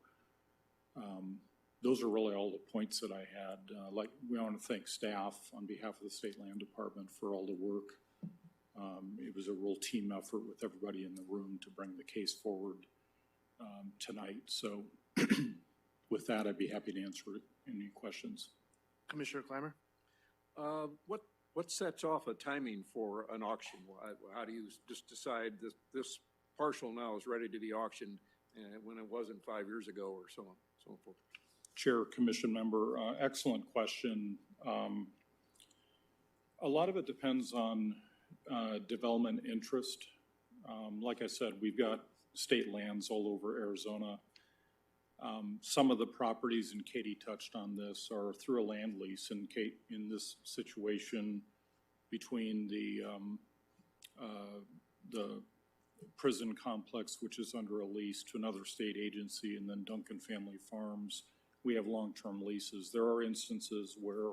those are really all the points that I had. Like, we want to thank staff on behalf of the State Land Department for all the work. It was a real team effort with everybody in the room to bring the case forward tonight. So with that, I'd be happy to answer any questions. Commissioner Clymer? What sets off a timing for an auction? How do you just decide this parcel now is ready to be auctioned when it wasn't 5 years ago, or so on, so forth? Chair, commission member, excellent question. A lot of it depends on development interest. Like I said, we've got state lands all over Arizona. Some of the properties, and Katie touched on this, are through a land lease. And Kate, in this situation, between the prison complex, which is under a lease, to another state agency, and then Duncan Family Farms, we have long-term leases. There are instances where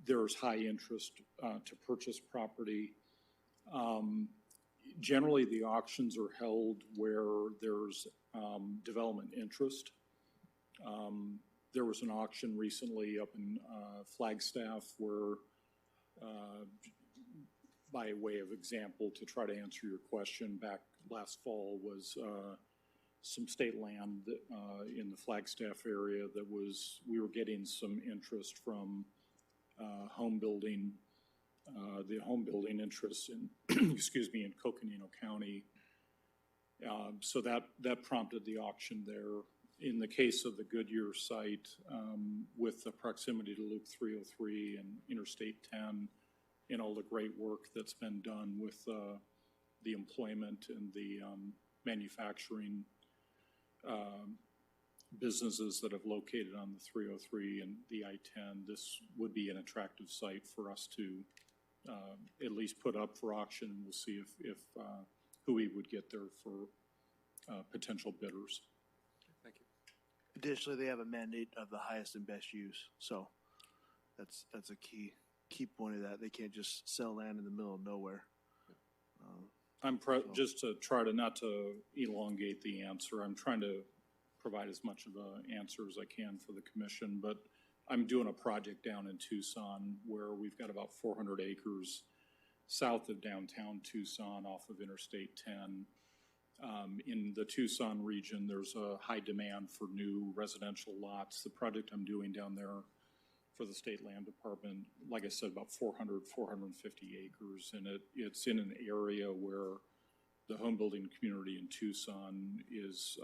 There's high interest to purchase property. Generally, the auctions are held where there's development interest. There was an auction recently up in Flagstaff where, by way of example, to try to answer your question, back last fall was some state land in the Flagstaff area that we were getting some interest from home building, the home building interests in, excuse me, in Coconino County. So that prompted the auction there. In the case of the Goodyear site, with the proximity to Loop 303 and Interstate 10, and all the great work that's been done with the employment and the manufacturing businesses that have located on the 303 and the I-10, this would be an attractive site for us to at least put up for auction, and we'll see if who we would get there for potential bidders. Thank you. Additionally, they have a mandate of the highest and best use, so that's a key point of that. They can't just sell land in the middle of nowhere. Just to try to not to elongate the answer, I'm trying to provide as much of an answer as I can for the commission, but I'm doing a project down in Tucson where we've got about 400 acres south of downtown Tucson off of Interstate 10. In the Tucson region, there's a high demand for new residential lots. The project I'm doing down there for the State Land Department, like I said, about 450 acres, and it's in an area where the home building community in Tucson is,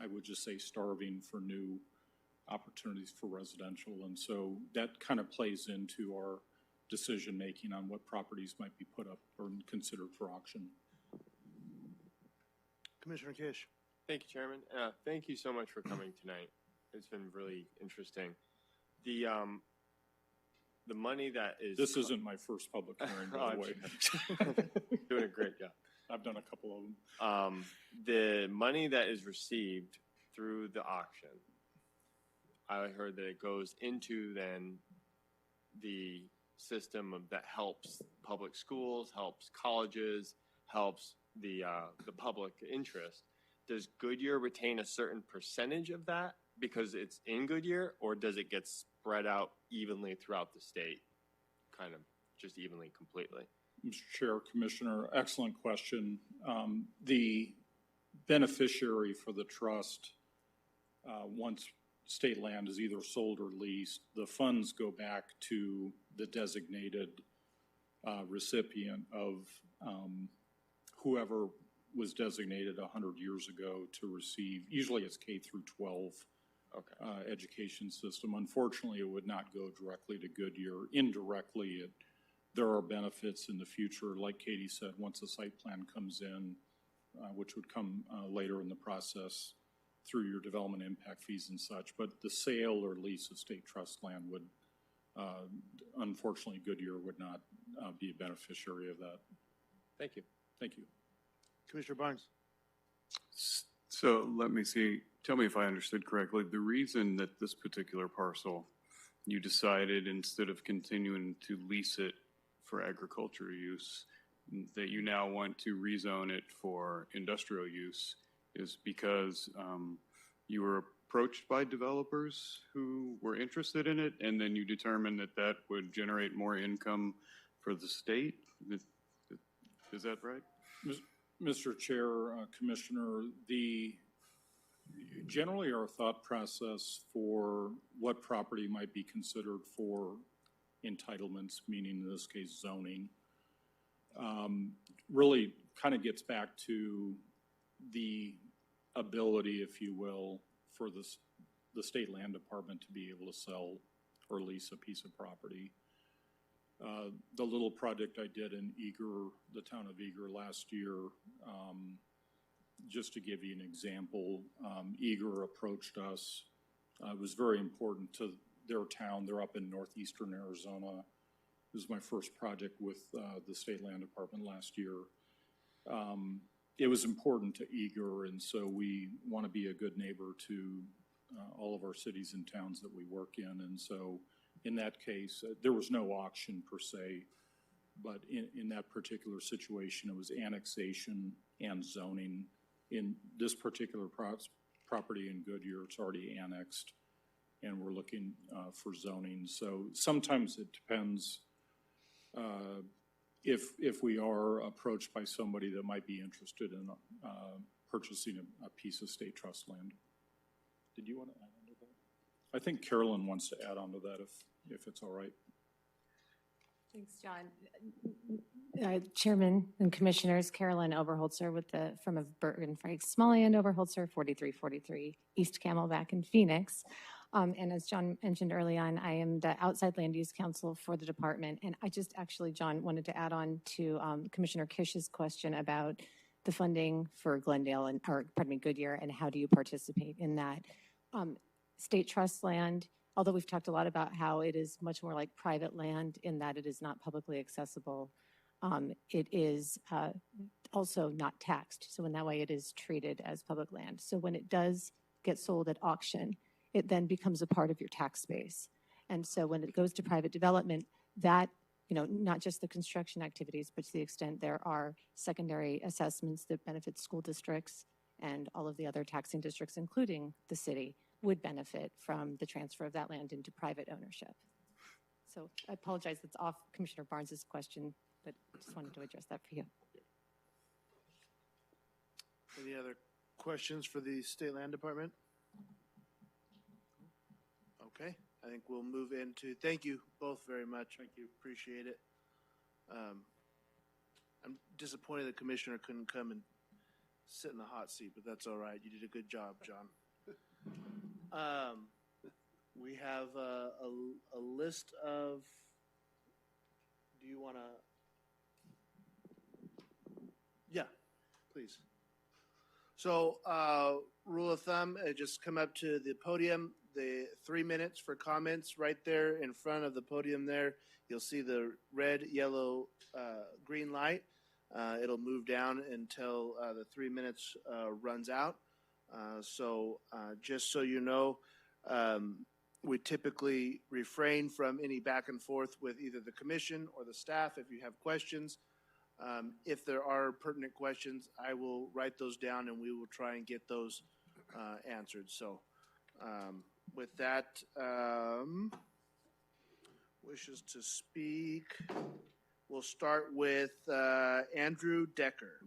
I would just say, starving for new opportunities for residential, and so that kind of plays into our decision-making on what properties might be put up or considered for auction. Commissioner Kish. Thank you, Chairman. Thank you so much for coming tonight. It's been really interesting. The money that is... This isn't my first public hearing, by the way. Doing a great job. I've done a couple of them. The money that is received through the auction, I heard that it goes into then the system that helps public schools, helps colleges, helps the public interest. Does Goodyear retain a certain percentage of that because it's in Goodyear, or does it get spread out evenly throughout the state, kind of just evenly, completely? Mr. Chair, Commissioner, excellent question. The beneficiary for the trust, once state land is either sold or leased, the funds go back to the designated recipient of whoever was designated 100 years ago to receive. Usually it's K through 12 education system. Unfortunately, it would not go directly to Goodyear. Indirectly, there are benefits in the future. Like Katie said, once a site plan comes in, which would come later in the process through your development impact fees and such, but the sale or lease of state trust land would, unfortunately, Goodyear would not be a beneficiary of that. Thank you. Thank you. Commissioner Barnes. So let me see, tell me if I understood correctly. The reason that this particular parcel, you decided instead of continuing to lease it for agricultural use, that you now want to rezone it for industrial use is because you were approached by developers who were interested in it, and then you determined that that would generate more income for the state? Is that right? Mr. Chair, Commissioner, generally our thought process for what property might be considered for entitlements, meaning in this case zoning, really kind of gets back to the ability, if you will, for the State Land Department to be able to sell or lease a piece of property. The little project I did in Eager, the town of Eager last year, just to give you an example, Eager approached us. It was very important to their town. They're up in northeastern Arizona. This was my first project with the State Land Department last year. It was important to Eager, and so we want to be a good neighbor to all of our cities and towns that we work in, and so in that case, there was no auction per se, but in that particular situation, it was annexation and zoning. In this particular property in Goodyear, it's already annexed, and we're looking for zoning. So sometimes it depends if we are approached by somebody that might be interested in purchasing a piece of state trust land. Did you want to add on to that? I think Carolyn wants to add on to that if it's all right. Thanks, John. Chairman and Commissioners, Carolyn Oberholzer from Burton Frank Smalley Oberholzer, 4343 East Camelback in Phoenix. And as John mentioned early on, I am the outside land use counsel for the department. And I just actually, John, wanted to add on to Commissioner Kish's question about the funding for Glendale Goodyear, and how do you participate in that? State trust land, although we've talked a lot about how it is much more like private land in that it is not publicly accessible, it is also not taxed. So in that way, it is treated as public land. So when it does get sold at auction, it then becomes a part of your tax base. And so when it goes to private development, that, not just the construction activities, but to the extent there are secondary assessments that benefit school districts and all of the other taxing districts, including the city, would benefit from the transfer of that land into private ownership. So I apologize, that's off Commissioner Barnes's question, but just wanted to address that for you. Any other questions for the State Land Department? Okay, I think we'll move into, thank you both very much. Thank you. Appreciate it. I'm disappointed the commissioner couldn't come and sit in the hot seat, but that's all right. You did a good job, John. We have a list of, do you want to? Yeah, please. So rule of thumb, just come up to the podium, the 3 minutes for comments right there in front of the podium there. You'll see the red, yellow, green light. It'll move down until the 3 minutes runs out. So just so you know, we typically refrain from any back and forth with either the commission or the staff if you have questions. If there are pertinent questions, I will write those down and we will try and get those answered. So with that, wishes to speak, we'll start with Andrew Decker.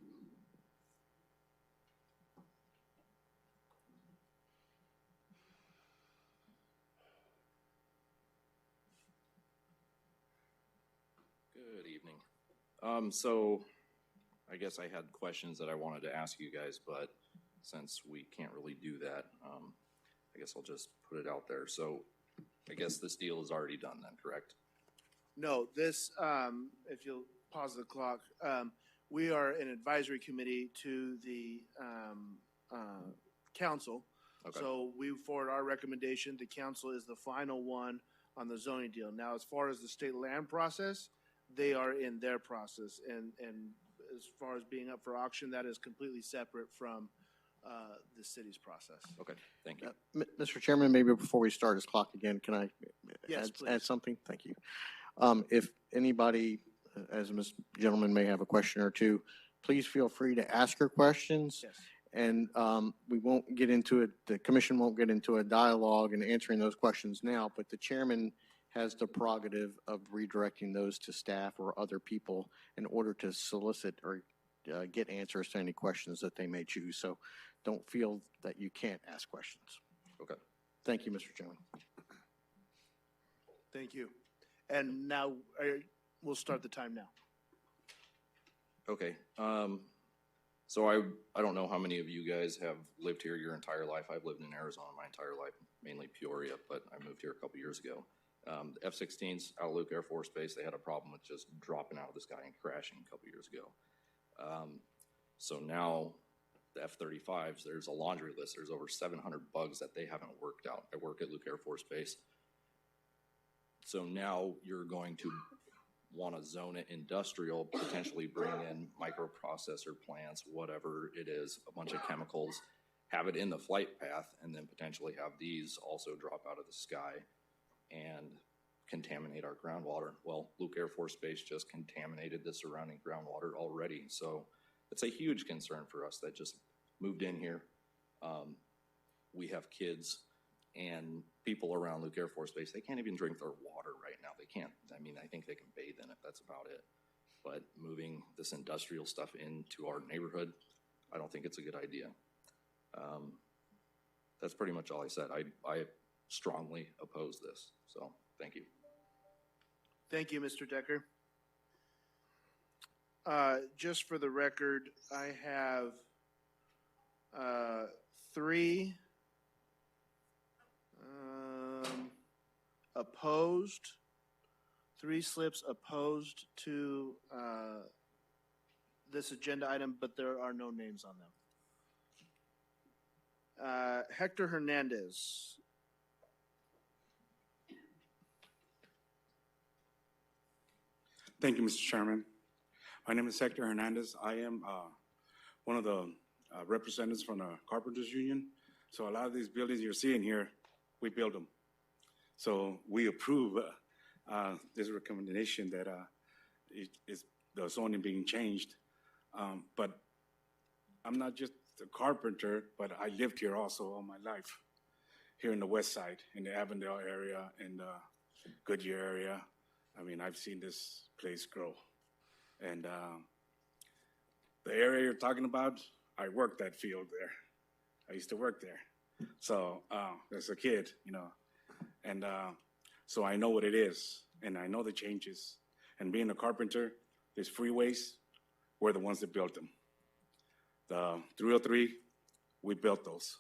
Good evening. So I guess I had questions that I wanted to ask you guys, but since we can't really do that, I guess I'll just put it out there. So I guess this deal is already done then, correct? No, this, if you'll pause the clock, we are an advisory committee to the council. Okay. So we forward our recommendation. The council is the final one on the zoning deal. Now, as far as the state land process, they are in their process. And as far as being up for auction, that is completely separate from the city's process. Okay, thank you. Mr. Chairman, maybe before we start his clock again, can I Yes, add please. something? Thank you. If anybody, as this gentleman may have a question or two, please feel free to ask your questions. Yes. And we won't get into it, the commission won't get into a dialogue and answering those questions now, but the chairman has the prerogative of redirecting those to staff or other people in order to solicit or get answers to any questions that they may choose. So don't feel that you can't ask questions. Okay. Thank you, Mr. Chairman. Thank you. And now we'll start the time now. Okay. So I don't know how many of you guys have lived here your entire life. I've lived in Arizona my entire life, mainly Peoria, but I moved here a couple years ago. The F-16s out of Luke Air Force Base, they had a problem with just dropping out of the sky and crashing a couple years ago. So now the F-35s, there's a laundry list. There's over 700 bugs that they haven't worked out. I work at Luke Air Force Base. So now you're going to want to zone it industrial, potentially bring in microprocessor plants, whatever it is, a bunch of chemicals, have it in the flight path, and then potentially have these also drop out of the sky. And contaminate our groundwater. Well, Luke Air Force Base just contaminated the surrounding groundwater already. So it's a huge concern for us that just moved in here. We have kids and people around Luke Air Force Base. They can't even drink their water right now. They can't. I mean, I think they can bathe in it. That's about it. But moving this industrial stuff into our neighborhood, I don't think it's a good idea. That's pretty much all I said. I strongly oppose this. So thank you. Thank you, Mr. Decker. Just for the record, I have 3 opposed, 3 slips opposed to this agenda item, but there are no names on them. Hector Hernandez. Thank you, Mr. Chairman. My name is Hector Hernandez. I am one of the representatives from the Carpenters Union. So a lot of these buildings you're seeing here, we build them. So we approve this recommendation that is the zoning being changed. But I'm not just a carpenter, but I lived here also all my life, here in the west side, in the Avondale area, in the Goodyear area. I mean, I've seen this place grow. And the area you're talking about, I worked that field there. I used to work there. So as a kid, you know, and so I know what it is, and I know the changes. And being a carpenter, these freeways, we're the ones that built them. The 303, we built those.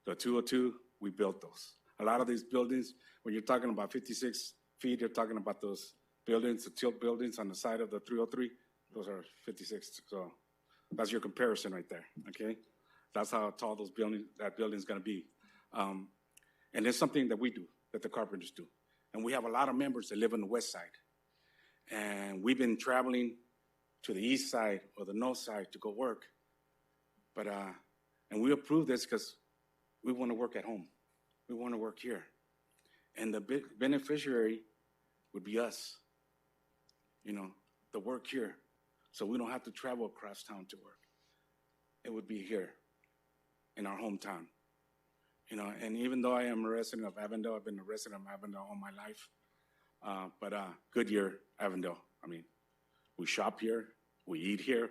The 202, we built those. A lot of these buildings, when you're talking about 56 feet, you're talking about those buildings, the tilt buildings on the side of the 303, those are 56. So that's your comparison right there, okay? That's how tall that building's gonna be. And it's something that we do, that the carpenters do. And we have a lot of members that live on the west side. And we've been traveling to the east side or the north side to go work. But, and we approve this because we want to work at home. We want to work here. And the beneficiary would be us, you know, the work here. So we don't have to travel across town to work. It would be here in our hometown. You know, and even though I am a resident of Avondale, I've been a resident of Avondale all my life. But Goodyear, Avondale, I mean, we shop here, we eat here.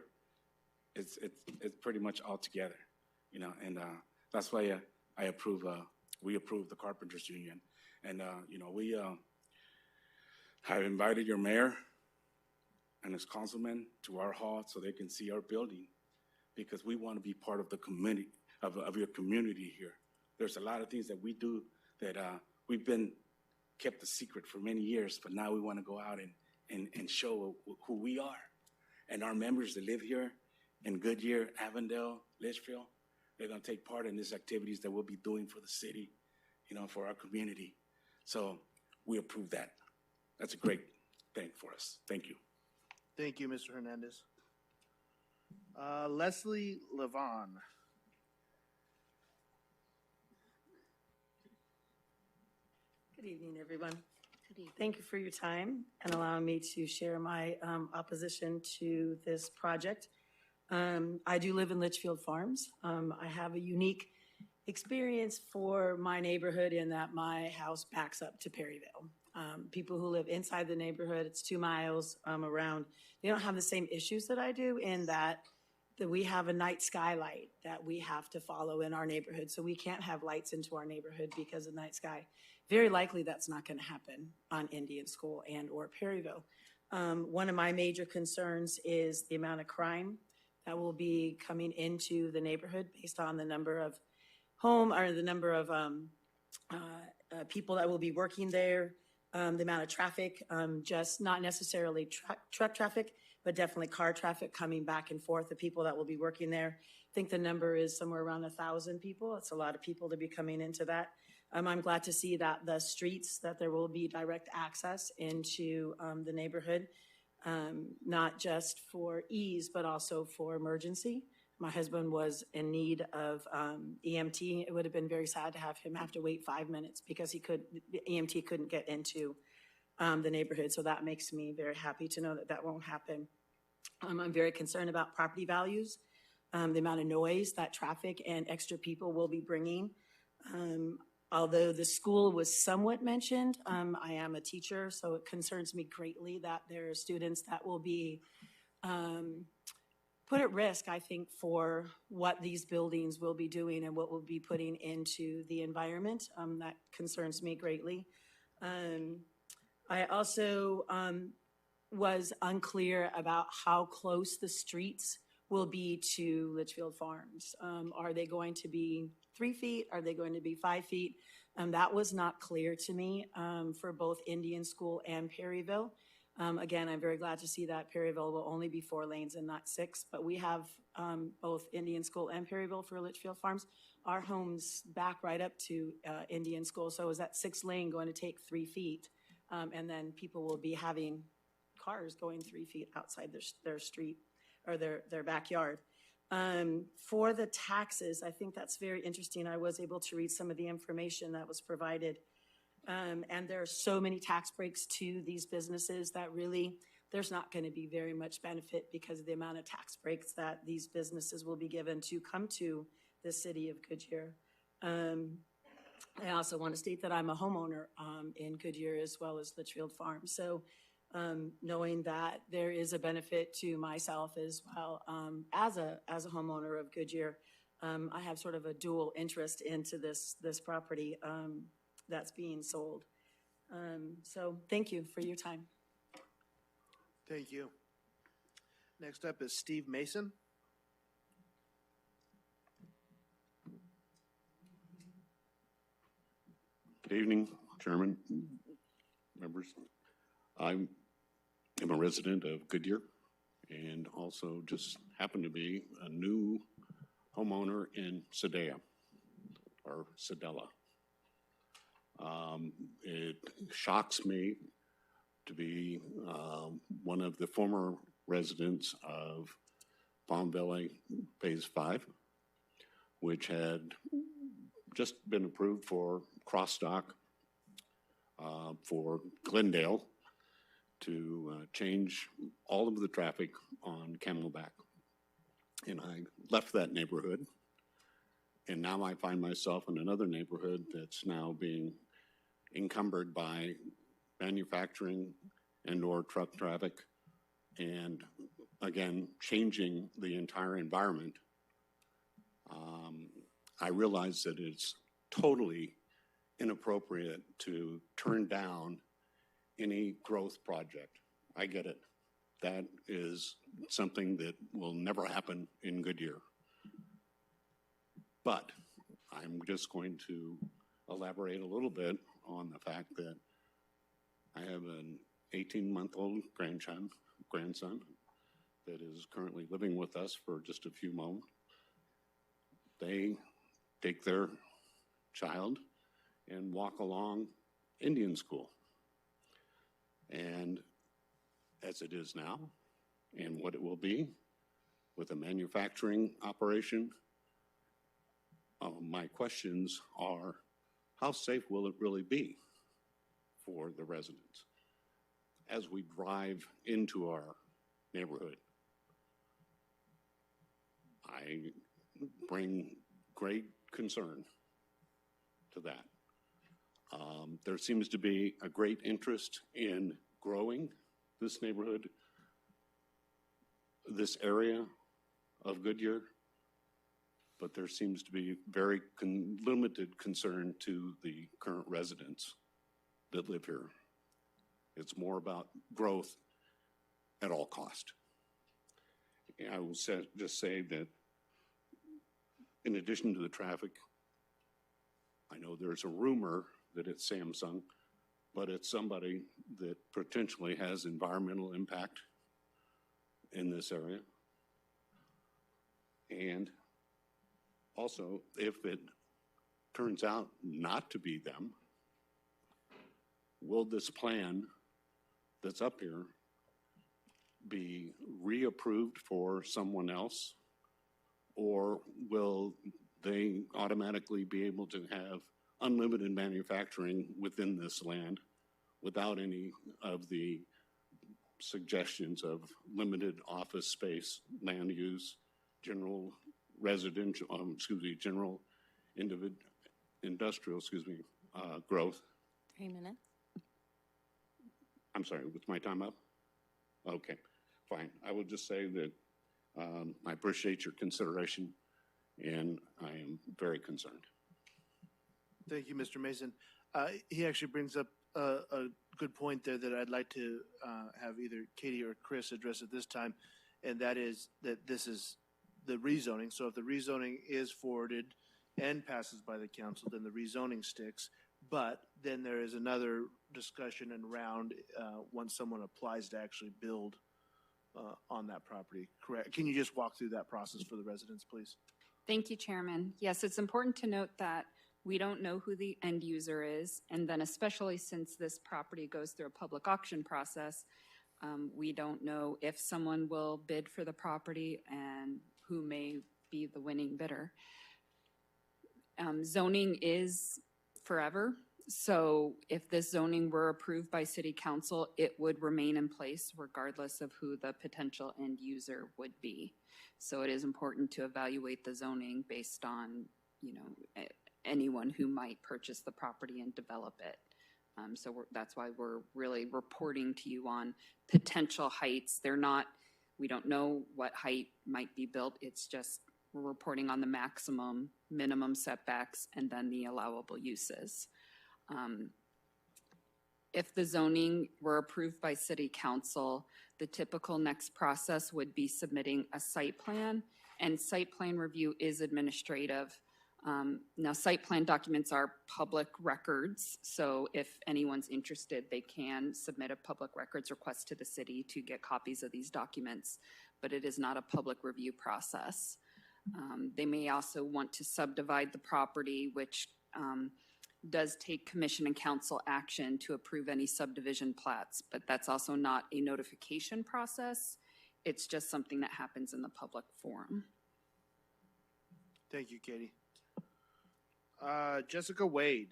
It's pretty much all together, you know, and that's why I approve, we approve the Carpenters Union. And, you know, we have invited your mayor and his councilman to our hall so they can see our building, because we want to be part of the community, of your community here. There's a lot of things that we do that we've been kept a secret for many years, but now we want to go out and show who we are. And our members that live here in Goodyear, Avondale, Litchfield, they're going to take part in these activities that we'll be doing for the city, you know, for our community. So we approve that. That's a great thing for us. Thank you. Thank you, Mr. Hernandez. Leslie Levon. Good evening, everyone. Good evening. Thank you for your time and allowing me to share my opposition to this project. I do live in Litchfield Farms. I have a unique experience for my neighborhood in that my house backs up to Perryville. People who live inside the neighborhood, it's 2 miles around, they don't have the same issues that I do, in that we have a night skylight that we have to follow in our neighborhood. So we can't have lights into our neighborhood because of night sky. Very likely that's not going to happen on Indian School and or Perryville. One of my major concerns is the amount of crime that will be coming into the neighborhood based on the number of people that will be working there, the amount of traffic, just not necessarily truck traffic, but definitely car traffic coming back and forth, the people that will be working there. I think the number is somewhere around 1,000 people. It's a lot of people to be coming into that. I'm glad to see that the streets, that there will be direct access into the neighborhood, not just for ease, but also for emergency. My husband was in need of EMT. It would have been very sad to have him have to wait 5 minutes because the EMT couldn't get into the neighborhood. So that makes me very happy to know that that won't happen. I'm very concerned about property values, the amount of noise that traffic and extra people will be bringing. Although the school was somewhat mentioned, I am a teacher, so it concerns me greatly that there are students that will be put at risk, I think, for what these buildings will be doing and what we'll be putting into the environment. That concerns me greatly. I also was unclear about how close the streets will be to Litchfield Farms. Are they going to be 3 feet? Are they going to be 5 feet? That was not clear to me for both Indian School and Perryville. Again, I'm very glad to see that Perryville will only be 4 lanes and not 6, but we have both Indian School and Perryville for Litchfield Farms. Our homes back right up to Indian School, so is that 6 lane going to take 3 feet? And then people will be having cars going 3 feet outside their street or their backyard. For the taxes, I think that's very interesting. I was able to read some of the information that was provided. And there are so many tax breaks to these businesses that really, there's not going to be very much benefit because of the amount of tax breaks that these businesses will be given to come to the city of Goodyear. I also want to state that I'm a homeowner in Goodyear as well as Litchfield Farm. So knowing that there is a benefit to myself as well as a homeowner of Goodyear, I have sort of a dual interest into this property that's being sold. So thank you for your time. Thank you. Next up is Steve Mason. Good evening, Chairman, members. I am a resident of Goodyear and also just happen to be a new homeowner in Sedella, or Sedella. It shocks me to be one of the former residents of Palm Valley Phase 5, which had just been approved for crossdock for Glendale to change all of the traffic on Camelback. And I left that neighborhood, and now I find myself in another neighborhood that's now being encumbered by manufacturing and/or truck traffic, and again, changing the entire environment. I realize that it's totally inappropriate to turn down any growth project. I get it. That is something that will never happen in Goodyear. But I'm just going to elaborate a little bit on the fact that I have an 18-month-old grandson that is currently living with us for just a few moments. They take their child and walk along Indian School. And as it is now, and what it will be with a manufacturing operation, my questions are, how safe will it really be for the residents as we drive into our neighborhood? I bring great concern to that. There seems to be a great interest in growing this neighborhood, this area of Goodyear, but there seems to be very limited concern to the current residents that live here. It's more about growth at all cost. I will just say that in addition to the traffic, I know there's a rumor that it's Samsung, but it's somebody that potentially has environmental impact in this area. And also, if it turns out not to be them, will this plan that's up here be reapproved for someone else? Or will they automatically be able to have unlimited manufacturing within this land without any of the suggestions of limited office space, land use, general residential, general industrial, growth. 3 minutes. I'm sorry, was my time up? Okay, fine. I will just say that I appreciate your consideration, and I am very concerned. Thank you, Mr. Mason. He actually brings up a good point there that I'd like to have either Katie or Chris address at this time, and that is that this is the rezoning. So if the rezoning is forwarded and passes by the council, then the rezoning sticks. But then there is another discussion and round once someone applies to actually build on that property. Correct? Can you just walk through that process for the residents, please? Thank you, Chairman. Yes, it's important to note that we don't know who the end user is, and then especially since this property goes through a public auction process, we don't know if someone will bid for the property and who may be the winning bidder. Zoning is forever, so if this zoning were approved by City Council, it would remain in place regardless of who the potential end user would be. So it is important to evaluate the zoning based on, anyone who might purchase the property and develop it. That's why we're really reporting to you on potential heights. We don't know what height might be built. It's just we're reporting on the maximum, minimum setbacks, and then the allowable uses. If the zoning were approved by City Council, the typical next process would be submitting a site plan, and site plan review is administrative. Now, site plan documents are public records, so if anyone's interested, they can submit a public records request to the city to get copies of these documents, but it is not a public review process. They may also want to subdivide the property, which does take commission and council action to approve any subdivision plats, but that's also not a notification process. It's just something that happens in the public forum. Thank you, Katie. Jessica Wade.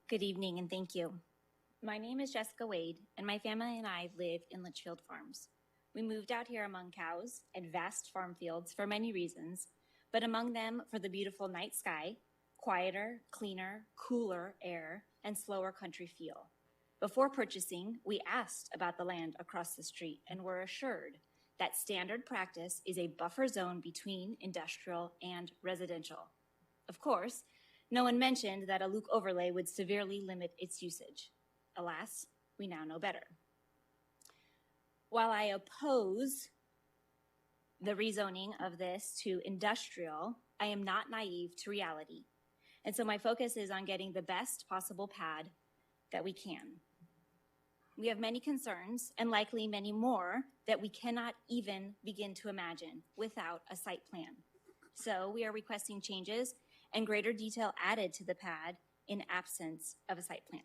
Good evening and thank you. My name is Jessica Wade, and my family and I live in Litchfield Farms. We moved out here among cows and vast farm fields for many reasons, but among them for the beautiful night sky, quieter, cleaner, cooler air, and slower country feel. Before purchasing, we asked about the land across the street and were assured that standard practice is a buffer zone between industrial and residential. Of course, no one mentioned that a Luke overlay would severely limit its usage. Alas, we now know better. While I oppose the rezoning of this to industrial, I am not naive to reality. And so my focus is on getting the best possible pad that we can. We have many concerns, and likely many more, that we cannot even begin to imagine without a site plan. So we are requesting changes and greater detail added to the pad in absence of a site plan.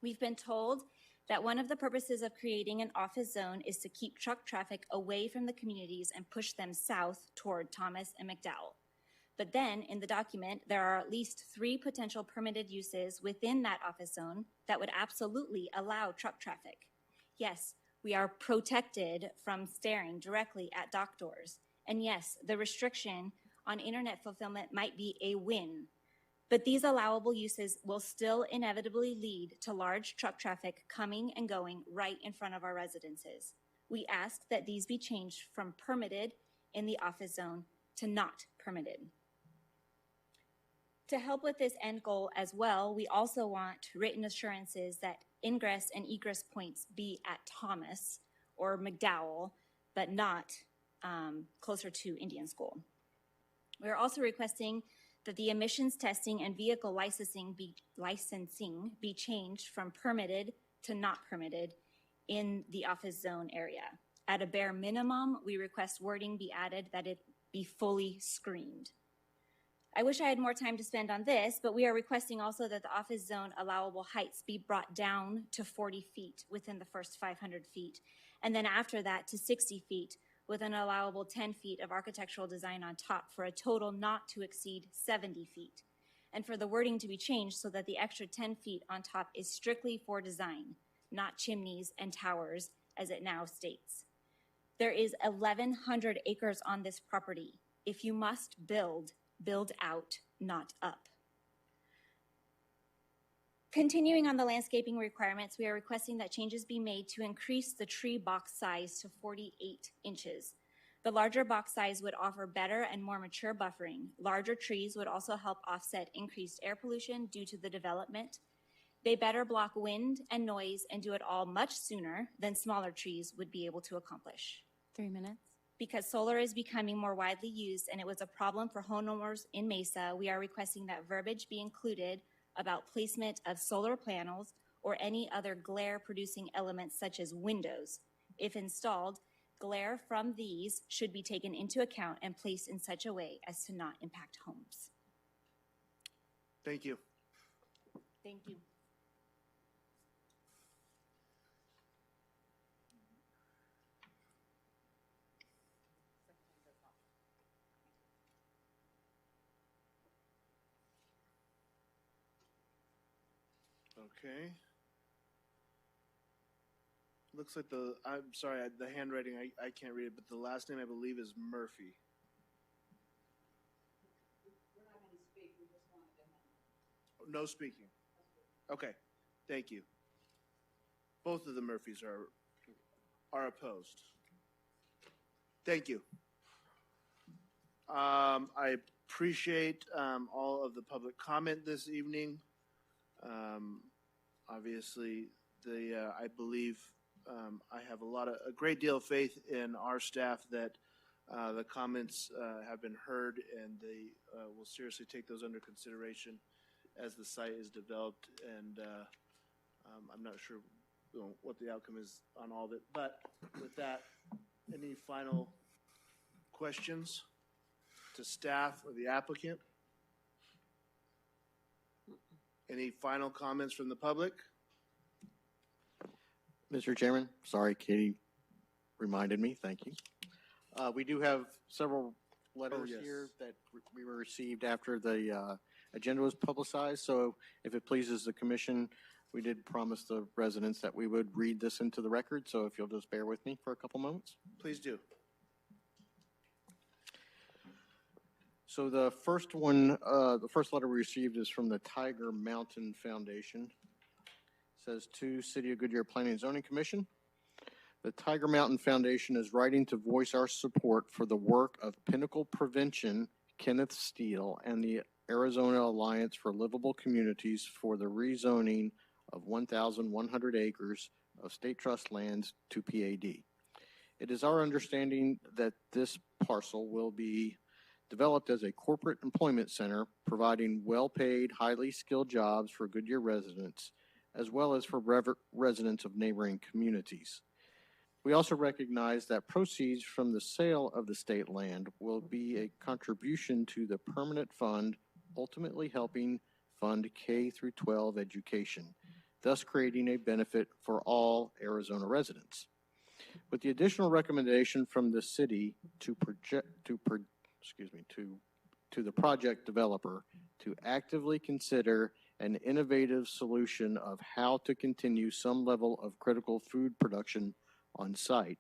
We've been told that one of the purposes of creating an office zone is to keep truck traffic away from the communities and push them south toward Thomas and McDowell. But then in the document, there are at least 3 potential permitted uses within that office zone that would absolutely allow truck traffic. Yes, we are protected from staring directly at dock doors. And yes, the restriction on internet fulfillment might be a win. But these allowable uses will still inevitably lead to large truck traffic coming and going right in front of our residences. We ask that these be changed from permitted in the office zone to not permitted. To help with this end goal as well, we also want written assurances that ingress and egress points be at Thomas or McDowell, but not closer to Indian School. We are also requesting that the emissions testing and vehicle licensing be changed from permitted to not permitted in the office zone area. At a bare minimum, we request wording be added that it be fully screened. I wish I had more time to spend on this, but we are requesting also that the office zone allowable heights be brought down to 40 feet within the first 500 feet, and then after that to 60 feet with an allowable 10 feet of architectural design on top for a total not to exceed 70 feet. And for the wording to be changed so that the extra 10 feet on top is strictly for design, not chimneys and towers, as it now states. There is 1,100 acres on this property. If you must build, build out, not up. Continuing on the landscaping requirements, we are requesting that changes be made to increase the tree box size to 48 inches. The larger box size would offer better and more mature buffering. Larger trees would also help offset increased air pollution due to the development. They better block wind and noise and do it all much sooner than smaller trees would be able to accomplish. 3 minutes. Because solar is becoming more widely used and it was a problem for homeowners in Mesa, we are requesting that verbiage be included about placement of solar panels or any other glare-producing elements such as windows. If installed, glare from these should be taken into account and placed in such a way as to not impact homes. Thank you. Thank you. Okay. Looks like I'm sorry, the handwriting, I can't read it, but the last name I believe is Murphy. No speaking. Okay, thank you. Both of the Murphys are opposed. Thank you. I appreciate all of the public comment this evening. Obviously, I believe I have a great deal of faith in our staff that the comments have been heard, and they will seriously take those under consideration as the site is developed. And I'm not sure what the outcome is on all of it. But with that, any final questions to staff or the applicant? Any final comments from the public? Mr. Chairman, sorry, Katie reminded me, thank you. We do have several letters yes. here that we received after the agenda was publicized, so if it pleases the commission, we did promise the residents that we would read this into the record, so if you'll just bear with me for a couple moments. Please do. So the first one, the first letter we received is from the Tiger Mountain Foundation. It says, to City of Goodyear Planning and Zoning Commission, the Tiger Mountain Foundation is writing to voice our support for the work of Pinnacle Prevention, Kenneth Steele, and the Arizona Alliance for Livable Communities for the rezoning of 1,100 acres of state trust lands to PAD. It is our understanding that this parcel will be developed as a corporate employment center, providing well-paid, highly skilled jobs for Goodyear residents, as well as for residents of neighboring communities. We also recognize that proceeds from the sale of the state land will be a contribution to the permanent fund, ultimately helping fund K through 12 education, thus creating a benefit for all Arizona residents. With the additional recommendation from the city to the project developer to actively consider an innovative solution of how to continue some level of critical food production on site,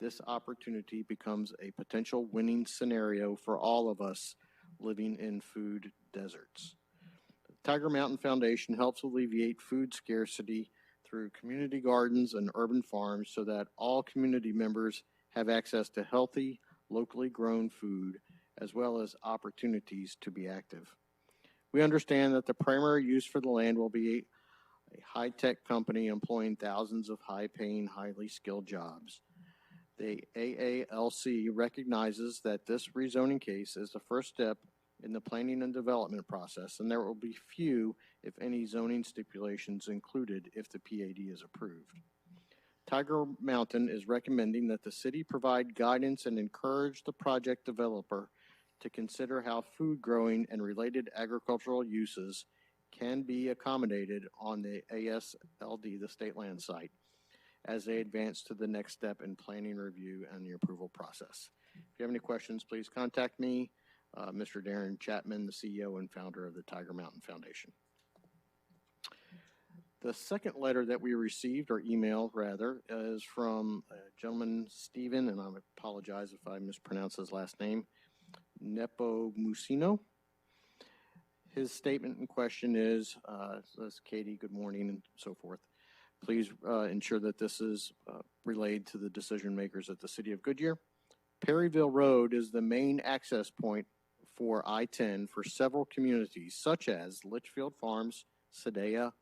this opportunity becomes a potential winning scenario for all of us living in food deserts. The Tiger Mountain Foundation helps alleviate food scarcity through community gardens and urban farms so that all community members have access to healthy, locally grown food, as well as opportunities to be active. We understand that the primary use for the land will be a high-tech company employing thousands of high-paying, highly skilled jobs. The AALC recognizes that this rezoning case is the first step in the planning and development process, and there will be few, if any, zoning stipulations included if the PAD is approved. Tiger Mountain is recommending that the city provide guidance and encourage the project developer to consider how food growing and related agricultural uses can be accommodated on the ASLD, the state land site, as they advance to the next step in planning review and the approval process. If you have any questions, please contact me, Mr. Darren Chapman, the CEO and founder of the Tiger Mountain Foundation. The second letter that we received, or email rather, is from a gentleman, Stephen, and I apologize if I mispronounce his last name, Nepomuceno. His statement in question is, says, Katie, good morning, and so forth. Please ensure that this is relayed to the decision makers at the City of Goodyear. Perryville Road is the main access point for I-10 for several communities, such as Litchfield Farms, Sadea,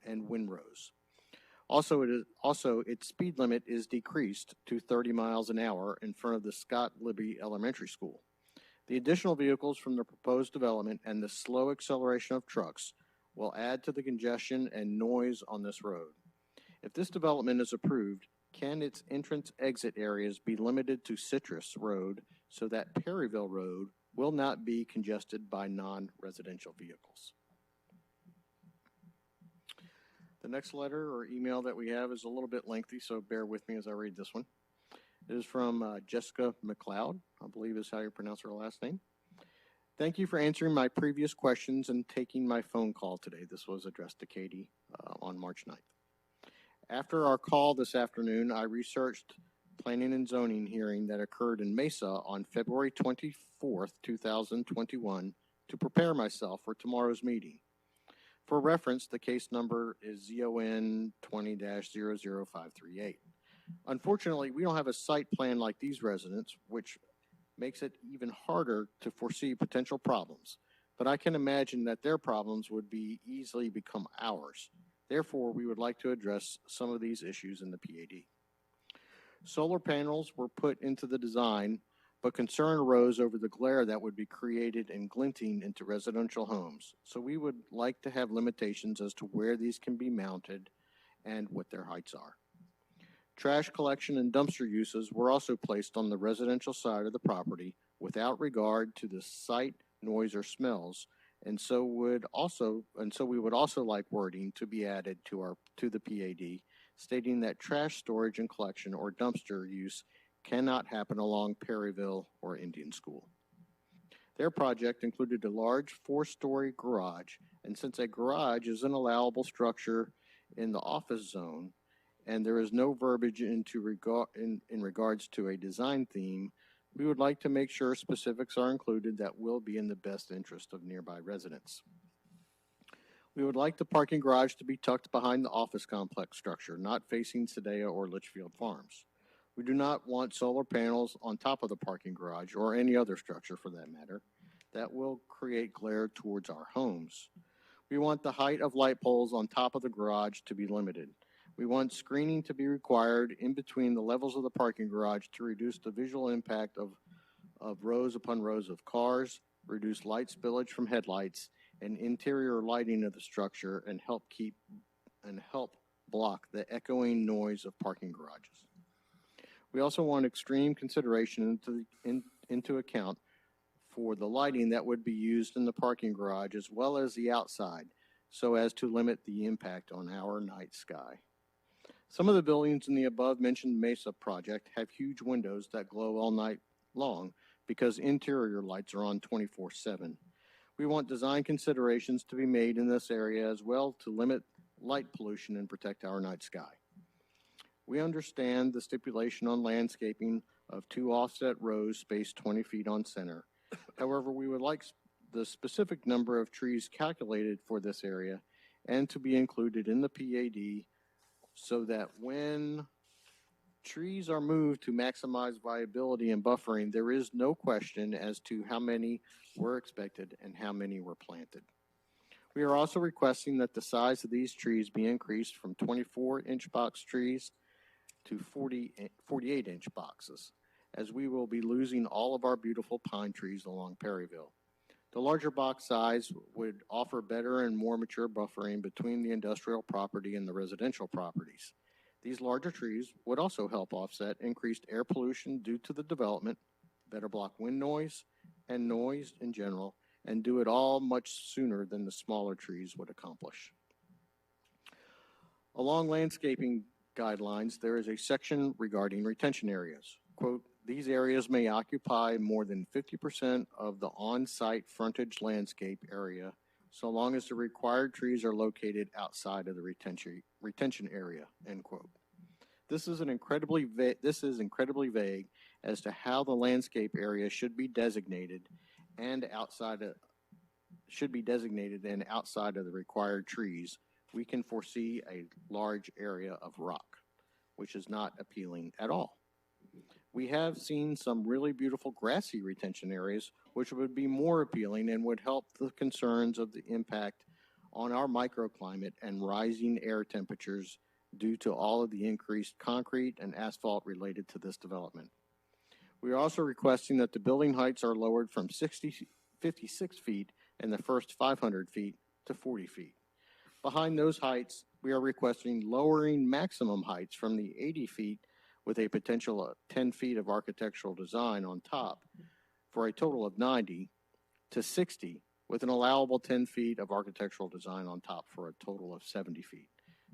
and Winrose. Also, its speed limit is decreased to 30 miles an hour in front of the Scott Libby Elementary School. The additional vehicles from the proposed development and the slow acceleration of trucks will add to the congestion and noise on this road. If this development is approved, can its entrance-exit areas be limited to Citrus Road so that Perryville Road will not be congested by non-residential vehicles? The next letter or email that we have is a little bit lengthy, so bear with me as I read this one. It is from Jessica McLeod, I believe is how you pronounce her last name. Thank you for answering my previous questions and taking my phone call today. This was addressed to Katie on March 9th. After our call this afternoon, I researched planning and zoning hearing that occurred in Mesa on February 24th, 2021 to prepare myself for tomorrow's meeting. For reference, the case number is ZON 20-00538. Unfortunately, we don't have a site plan like these residents, which makes it even harder to foresee potential problems. But I can imagine that their problems would be easily become ours. Therefore, we would like to address some of these issues in the PAD. Solar panels were put into the design, but concern arose over the glare that would be created and glinting into residential homes. So we would like to have limitations as to where these can be mounted and what their heights are. Trash collection and dumpster uses were also placed on the residential side of the property without regard to the site, noise, or smells, and so we would also like wording to be added to the PAD, stating that trash storage and collection or dumpster use cannot happen along Perryville or Indian School. Their project included a large 4-story garage, and since a garage is an allowable structure in the office zone, and there is no verbiage in regards to a design theme, we would like to make sure specifics are included that will be in the best interest of nearby residents. We would like the parking garage to be tucked behind the office complex structure, not facing Sadea or Litchfield Farms. We do not want solar panels on top of the parking garage or any other structure for that matter that will create glare towards our homes. We want the height of light poles on top of the garage to be limited. We want screening to be required in between the levels of the parking garage to reduce the visual impact of rows upon rows of cars, reduce light spillage from headlights, and interior lighting of the structure, and help block the echoing noise of parking garages. We also want extreme consideration into account for the lighting that would be used in the parking garage as well as the outside, so as to limit the impact on our night sky. Some of the buildings in the above-mentioned Mesa project have huge windows that glow all night long because interior lights are on 24/7. We want design considerations to be made in this area as well to limit light pollution and protect our night sky. We understand the stipulation on landscaping of 2 offset rows spaced 20 feet on center. However, we would like the specific number of trees calculated for this area and to be included in the PAD so that when trees are moved to maximize viability and buffering, there is no question as to how many were expected and how many were planted. We are also requesting that the size of these trees be increased from 24-inch box trees to 48-inch boxes, as we will be losing all of our beautiful pine trees along Perryville. The larger box size would offer better and more mature buffering between the industrial property and the residential properties. These larger trees would also help offset increased air pollution due to the development, better block wind noise and noise in general, and do it all much sooner than the smaller trees would accomplish. Along landscaping guidelines, there is a section regarding retention areas. Quote, these areas may occupy more than 50% of the on-site frontage landscape area so long as the required trees are located outside of the retention area, end quote. This is incredibly vague as to how the landscape area should be designated and outside of the required trees. We can foresee a large area of rock, which is not appealing at all. We have seen some really beautiful grassy retention areas, which would be more appealing and would help the concerns of the impact on our microclimate and rising air temperatures due to all of the increased concrete and asphalt related to this development. We are also requesting that the building heights are lowered from 56 feet in the first 500 feet to 40 feet. Behind those heights, we are requesting lowering maximum heights from the 80 feet with a potential of 10 feet of architectural design on top for a total of 90 to 60 with an allowable 10 feet of architectural design on top for a total of 70 feet.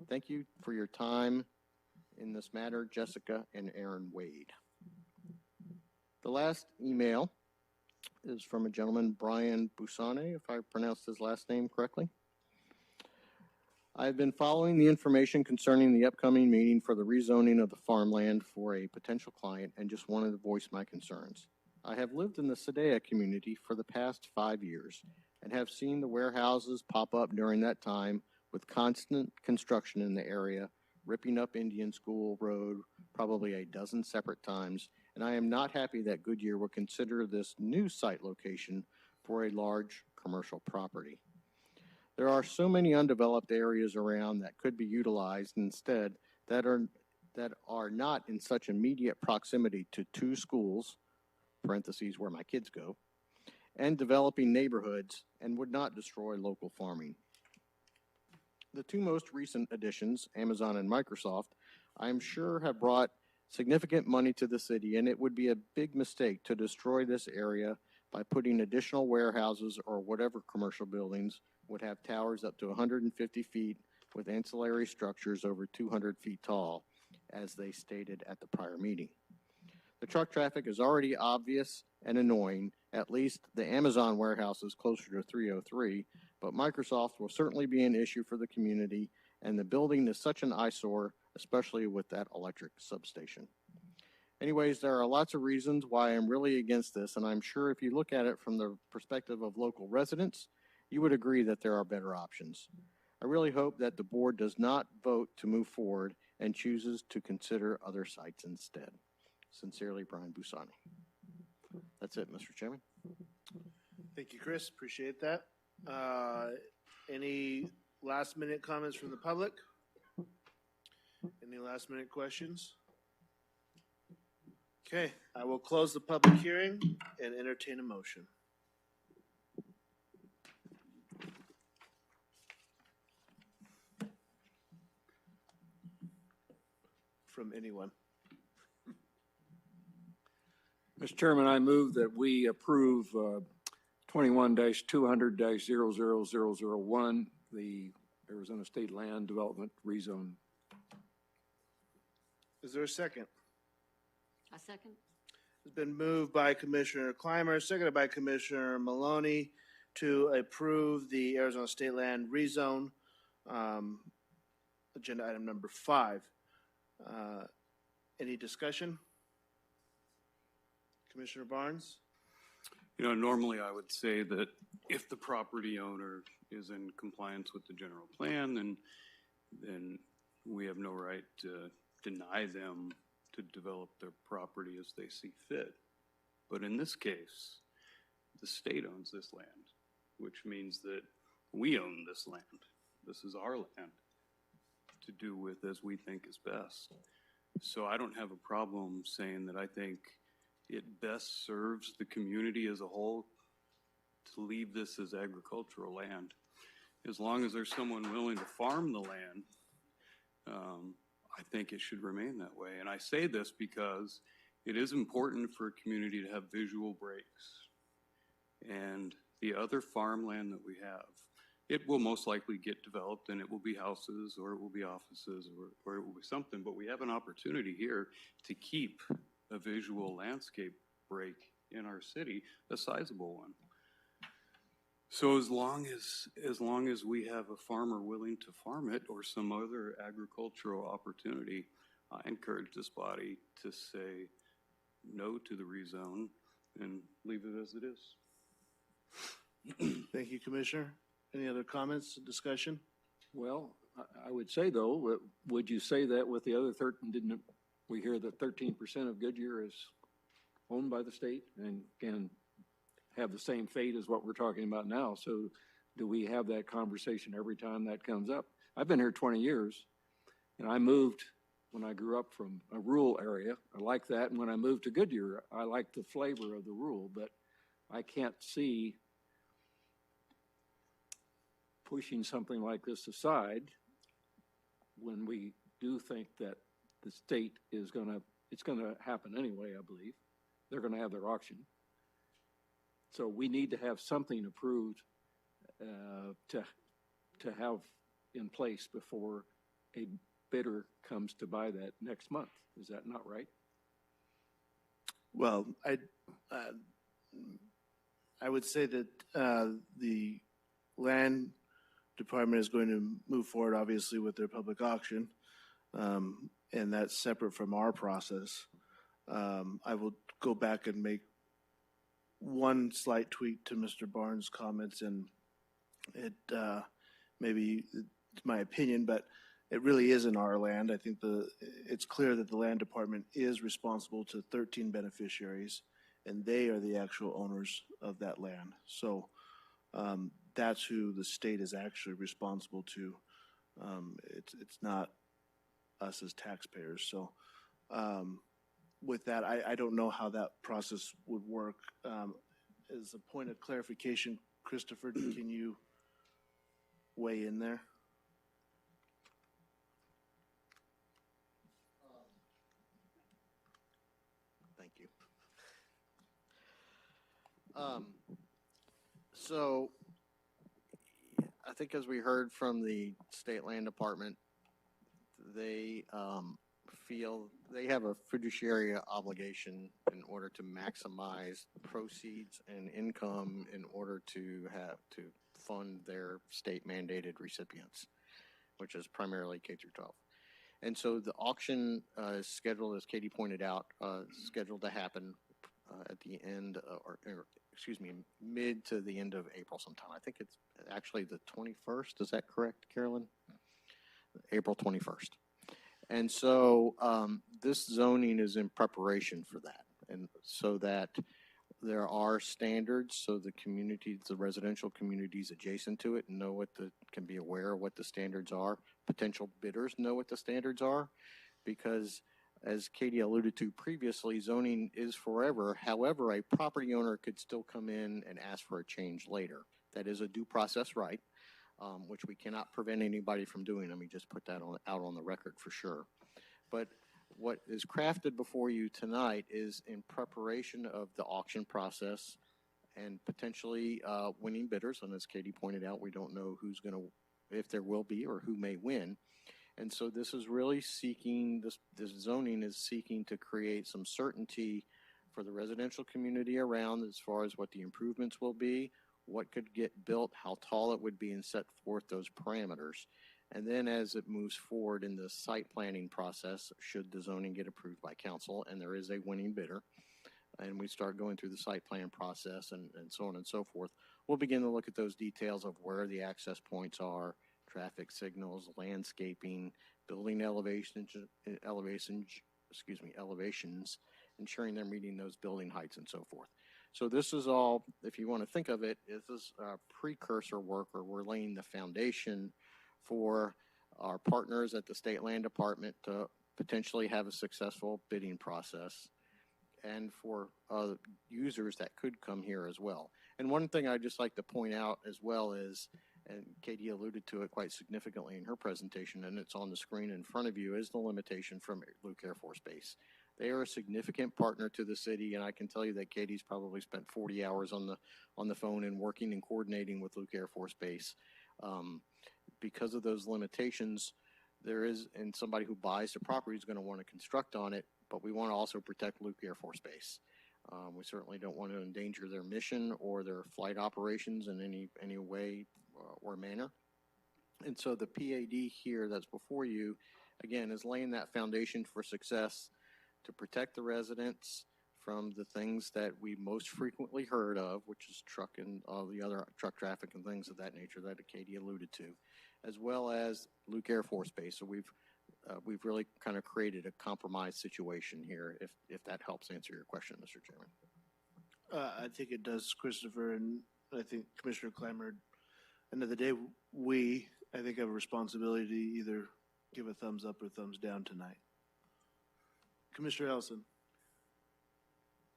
Thank you for your time in this matter, Jessica and Aaron Wade. The last email is from a gentleman, Brian Busane, if I pronounced his last name correctly. I have been following the information concerning the upcoming meeting for the rezoning of the farmland for a potential client and just wanted to voice my concerns. I have lived in the Sadea community for the past 5 years and have seen the warehouses pop up during that time with constant construction in the area, ripping up Indian School Road probably a dozen separate times, and I am not happy that Goodyear will consider this new site location for a large commercial property. There are so many undeveloped areas around that could be utilized instead that are not in such immediate proximity to 2 schools, parentheses where my kids go, and developing neighborhoods and would not destroy local farming. The 2 most recent additions, Amazon and Microsoft, I am sure have brought significant money to the city, and it would be a big mistake to destroy this area by putting additional warehouses or whatever commercial buildings would have towers up to 150 feet with ancillary structures over 200 feet tall, as they stated at the prior meeting. The truck traffic is already obvious and annoying. At least the Amazon warehouse is closer to 303, but Microsoft will certainly be an issue for the community, and the building is such an eyesore, especially with that electric substation. Anyways, there are lots of reasons why I'm really against this, and I'm sure if you look at it from the perspective of local residents, you would agree that there are better options. I really hope that the board does not vote to move forward and chooses to consider other sites instead. Sincerely, Brian Busani. That's it, Mr. Chairman. Thank you, Chris. Appreciate that. Any last minute comments from the public? Any last minute questions? Okay, I will close the public hearing and entertain a motion. From anyone. Mr. Chairman, I move that we approve 21-200-00001, the Arizona State Land Development Rezone. Is there a second? A second? It's been moved by Commissioner Clymer, seconded by Commissioner Maloney to approve the Arizona State Land Rezone, agenda item number 5. Any discussion? Commissioner Barnes? You know, normally I would say that if the property owner is in compliance with the general plan, then we have no right to deny them to develop their property as they see fit. But in this case, the state owns this land, which means that we own this land. This is our land to do with as we think is best. So I don't have a problem saying that I think it best serves the community as a whole to leave this as agricultural land. As long as there's someone willing to farm the land, I think it should remain that way. And I say this because it is important for a community to have visual breaks. And the other farmland that we have It will most likely get developed and it will be houses or it will be offices or it will be something, but we have an opportunity here to keep a visual landscape break in our city, a sizable one. So as long as we have a farmer willing to farm it or some other agricultural opportunity, I encourage this body to say no to the rezone and leave it as it is. Thank you, Commissioner. Any other comments, discussion? Well, I would say though, would you say that with the other 13, didn't we hear that 13% of Goodyear is owned by the state and can have the same fate as what we're talking about now? So do we have that conversation every time that comes up? I've been here 20 years and I moved when I grew up from a rural area. I like that. And when I moved to Goodyear, I like the flavor of the rural, but I can't see pushing something like this aside when we do think that the state is it's gonna happen anyway, I believe. They're gonna have their auction. So we need to have something approved to have in place before a bidder comes to buy that next month. Is that not right? Well, I would say that the land department is going to move forward, obviously, with their public auction, and that's separate from our process. I will go back and make one slight tweak to Mr. Barnes' comments, and it maybe it's my opinion, but it really isn't our land. I think it's clear that the land department is responsible to 13 beneficiaries, and they are the actual owners of that land. So that's who the state is actually responsible to. It's not us as taxpayers. So with that, I don't know how that process would work. As a point of clarification, Christopher, can you weigh in there? Thank you. So I think as we heard from the State Land Department, they feel they have a fiduciary obligation in order to maximize proceeds and income in order to fund their state mandated recipients, which is primarily K through 12. And so the auction is scheduled, as Katie pointed out, scheduled to happen at the end, mid to the end of April sometime. I think it's actually the 21st. Is that correct, Carolyn? April 21st. And so this zoning is in preparation for that. And so that there are standards, so the communities, the residential communities adjacent to it know can be aware of what the standards are. Potential bidders know what the standards are, because as Katie alluded to previously, zoning is forever. However, a property owner could still come in and ask for a change later. That is a due process right, which we cannot prevent anybody from doing. Let me just put that out on the record for sure. But what is crafted before you tonight is in preparation of the auction process and potentially winning bidders. And as Katie pointed out, we don't know if there will be or who may win. And so this is really seeking, this zoning is seeking to create some certainty for the residential community around as far as what the improvements will be, what could get built, how tall it would be, and set forth those parameters. And then as it moves forward in the site planning process, should the zoning get approved by council and there is a winning bidder, and we start going through the site plan process and so on and so forth, we'll begin to look at those details of where the access points are, traffic signals, landscaping, building elevations, ensuring they're meeting those building heights and so forth. So this is all, if you want to think of it, this is precursor work, or we're laying the foundation for our partners at the State Land Department to potentially have a successful bidding process, and for users that could come here as well. And one thing I'd just like to point out as well is, and Katie alluded to it quite significantly in her presentation, and it's on the screen in front of you, is the limitation from Luke Air Force Base. They are a significant partner to the city, and I can tell you that Katie's probably spent 40 hours on the phone and working and coordinating with Luke Air Force Base Because of those limitations, there is, and somebody who buys the property is going to want to construct on it, but we want to also protect Luke Air Force Base. We certainly don't want to endanger their mission or their flight operations in any way or manner. And so the PAD here that's before you, again, is laying that foundation for success to protect the residents from the things that we most frequently heard of, which is truck and all the other truck traffic and things of that nature that Katie alluded to, as well as Luke Air Force Base. So we've really kind of created a compromise situation here, if that helps answer your question, Mr. Chairman. I think it does, Christopher, and I think Commissioner Clymer, end of the day, I think, have a responsibility to either give a thumbs up or thumbs down tonight. Commissioner Ellison.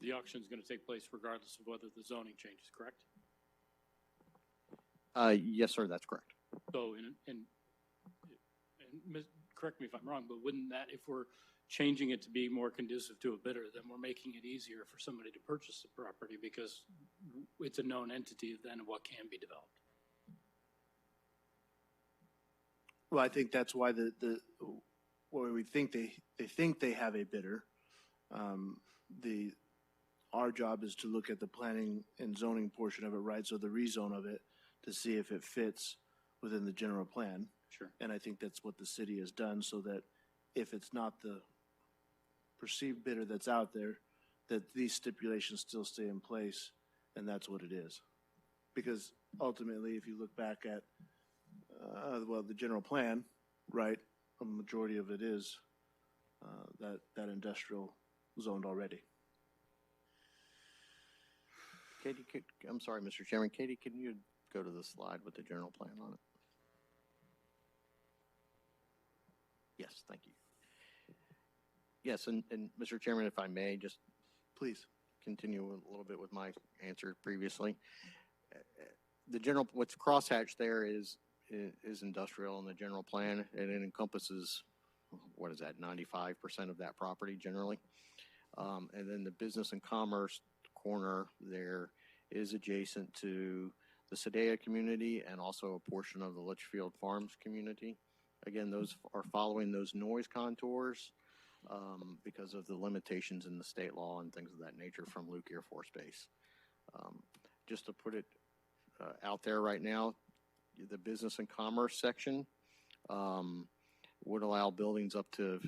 The auction is going to take place regardless of whether the zoning changes, correct? Yes, sir, that's correct. So, correct me if I'm wrong, but wouldn't that, if we're changing it to be more conducive to a bidder, then we're making it easier for somebody to purchase the property because it's a known entity then of what can be developed? Well, I think that's why where we think they think they have a bidder. Our job is to look at the planning and zoning portion of it, right? So the rezone of it to see if it fits within the general plan. Sure. And I think that's what the city has done, so that if it's not the perceived bidder that's out there, that these stipulations still stay in place, and that's what it is. Because ultimately, if you look back at the general plan, right, a majority of it is that industrial zoned already. Katie, I'm sorry, Mr. Chairman. Katie, can you go to the slide with the general plan on it? Yes, thank you. Yes, and Mr. Chairman, if I may, just please continue a little bit with my answer previously. What's crosshatched there is industrial in the general plan, and it encompasses, what is that, 95% of that property generally. And then the business and commerce corner there is adjacent to the Sadea community and also a portion of the Litchfield Farms community. Again, those are following those noise contours because of the limitations in the state law and things of that nature from Luke Air Force Base. Just to put it out there right now, the business and commerce section would allow buildings up to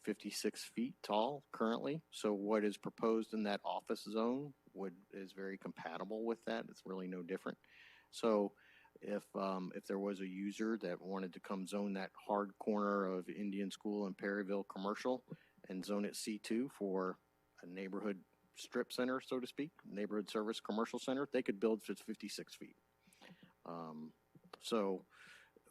56 feet tall currently. So what is proposed in that office zone is very compatible with that. It's really no different. So if there was a user that wanted to come zone that hard corner of Indian School and Perryville commercial and zone it C2 for a neighborhood strip center, so to speak, neighborhood service commercial center, they could build 56 feet.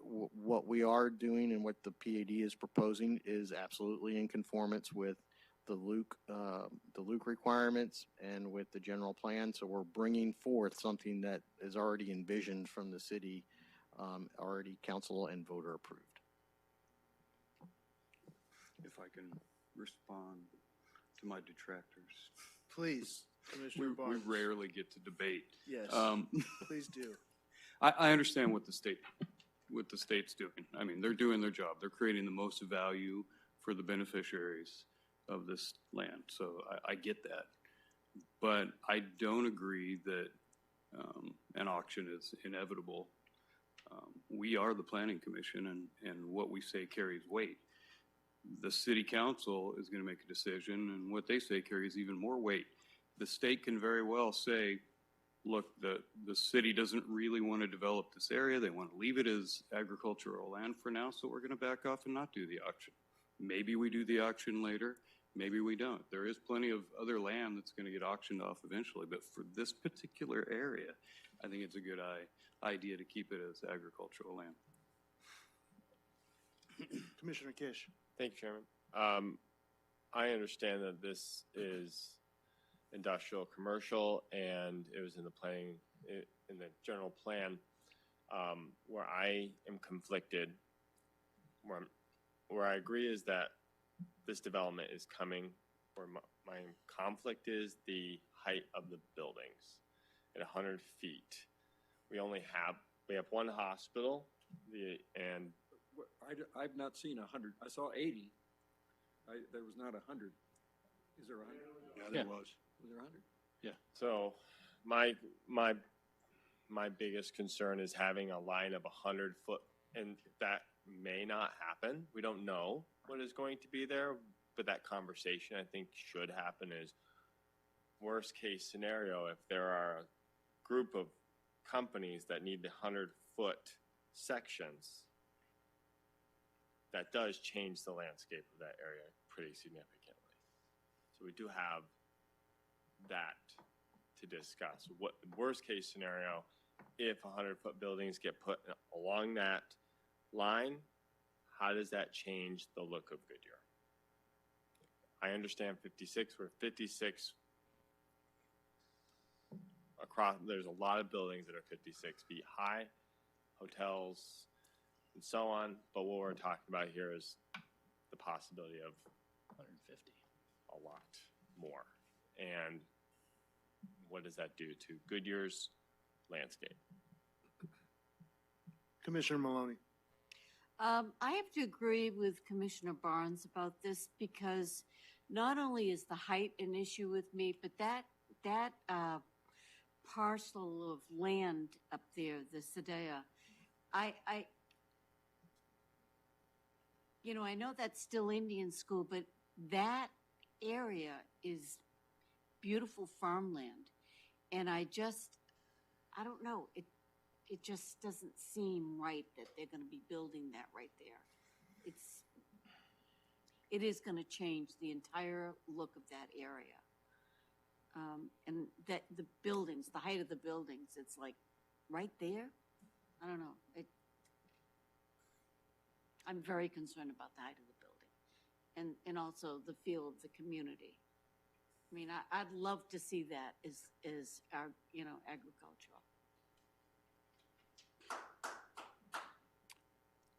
What we are doing and what the PAD is proposing is absolutely in conformance with the Luke requirements and with the general plan. So we're bringing forth something that is already envisioned from the city, already council and voter approved. If I can respond to my detractors. Please, Commissioner Barnes. We rarely get to debate. Yes, please do. I understand what the state's doing. I mean, they're doing their job. They're creating the most value for the beneficiaries of this land. So I get that. But I don't agree that an auction is inevitable. We are the planning commission, and what we say carries weight. The city council is going to make a decision, and what they say carries even more weight. The state can very well say, look, the city doesn't really want to develop this area. They want to leave it as agricultural land for now, so we're going to back off and not do the auction. Maybe we do the auction later. Maybe we don't. There is plenty of other land that's going to get auctioned off eventually, but for this particular area, I think it's a good idea to keep it as agricultural land. Commissioner Kish. Thank you, Chairman. I understand that this is industrial commercial, and it was in the planning, in the general plan. Where I am conflicted, where I agree is that this development is coming, where my conflict is the height of the buildings at 100 feet. We only have We have one hospital, and I've not seen 100. I saw 80. There was not 100. Is there 100? Yeah, there was. Was there 100? so my biggest concern is having a line of 100-foot, and that may not happen. We don't know what is going to be there, but that conversation I think should happen. Is worst case scenario, if there are a group of companies that need the 100-foot sections, that does change the landscape of that area pretty significantly. So we do have that to discuss. What worst case scenario, if 100-foot buildings get put along that line, how does that change the look of Goodyear? I understand 56, we're 56 across, there's a lot of buildings that are 56 feet high, hotels and so on, but what we're talking about here is the possibility of 150. a lot more. And what does that do to Goodyear's landscape? Commissioner Maloney. I have to agree with Commissioner Barnes about this because not only is the height an issue with me, but that parcel of land up there, the Sadea, I know that's still Indian School, but that area is beautiful farmland. And I don't know, it just doesn't seem right that they're gonna be building that right there. It is gonna change the entire look of that area. And that the buildings, the height of the buildings, it's like right there. I don't know. I'm very concerned about the height of the building and also the feel of the community. I mean, I'd love to see that as our, agricultural.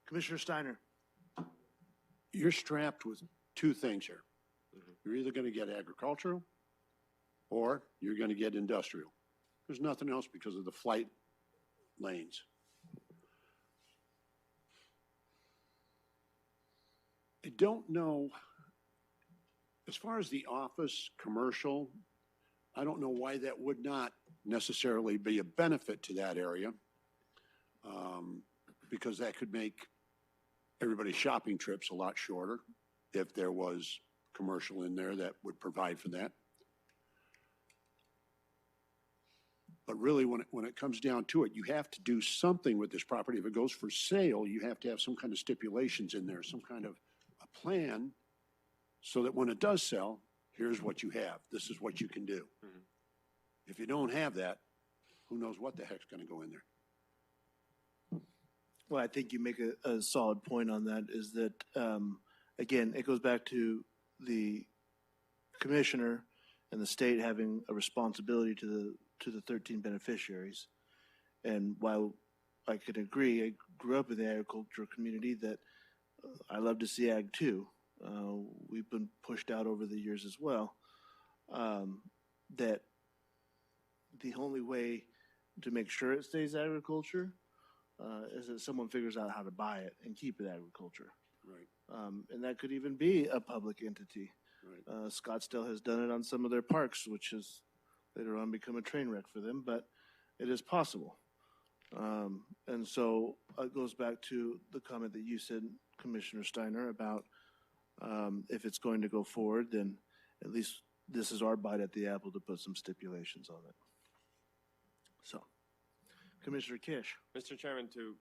Commissioner Steiner. You're strapped with two things here. You're either going to get agricultural or you're going to get industrial. There's nothing else because of the flight lanes. I don't know, as far as the office, commercial, I don't know why that would not necessarily be a benefit to that area, because that could make everybody's shopping trips a lot shorter if there was commercial in there that would provide for that. But really, when it comes down to it, you have to do something with this property. If it goes for sale, you have to have some kind of stipulations in there, some kind of a plan, so that when it does sell, here's what you have. This is what you can do. Mm-hmm. If you don't have that, who knows what the heck's going to go in there. Well, I think you make a solid point on that, is that, again, it goes back to the commissioner and the state having a responsibility to the 13 beneficiaries. And while I could agree, I grew up in the agricultural community, that I love to see ag too. We've been pushed out over the years as well. That the only way to make sure it stays agriculture is that someone figures out how to buy it and keep it agriculture. Right. And that could even be a public entity. Right. Scottsdale has done it on some of their parks, which has later on become a train wreck for them, but it is possible. And so it goes back to the comment that you said, Commissioner Steiner, about if it's going to go forward, then at least this is our bite at the apple to put some stipulations on it. So, Commissioner Kish. Mr. Chairman, to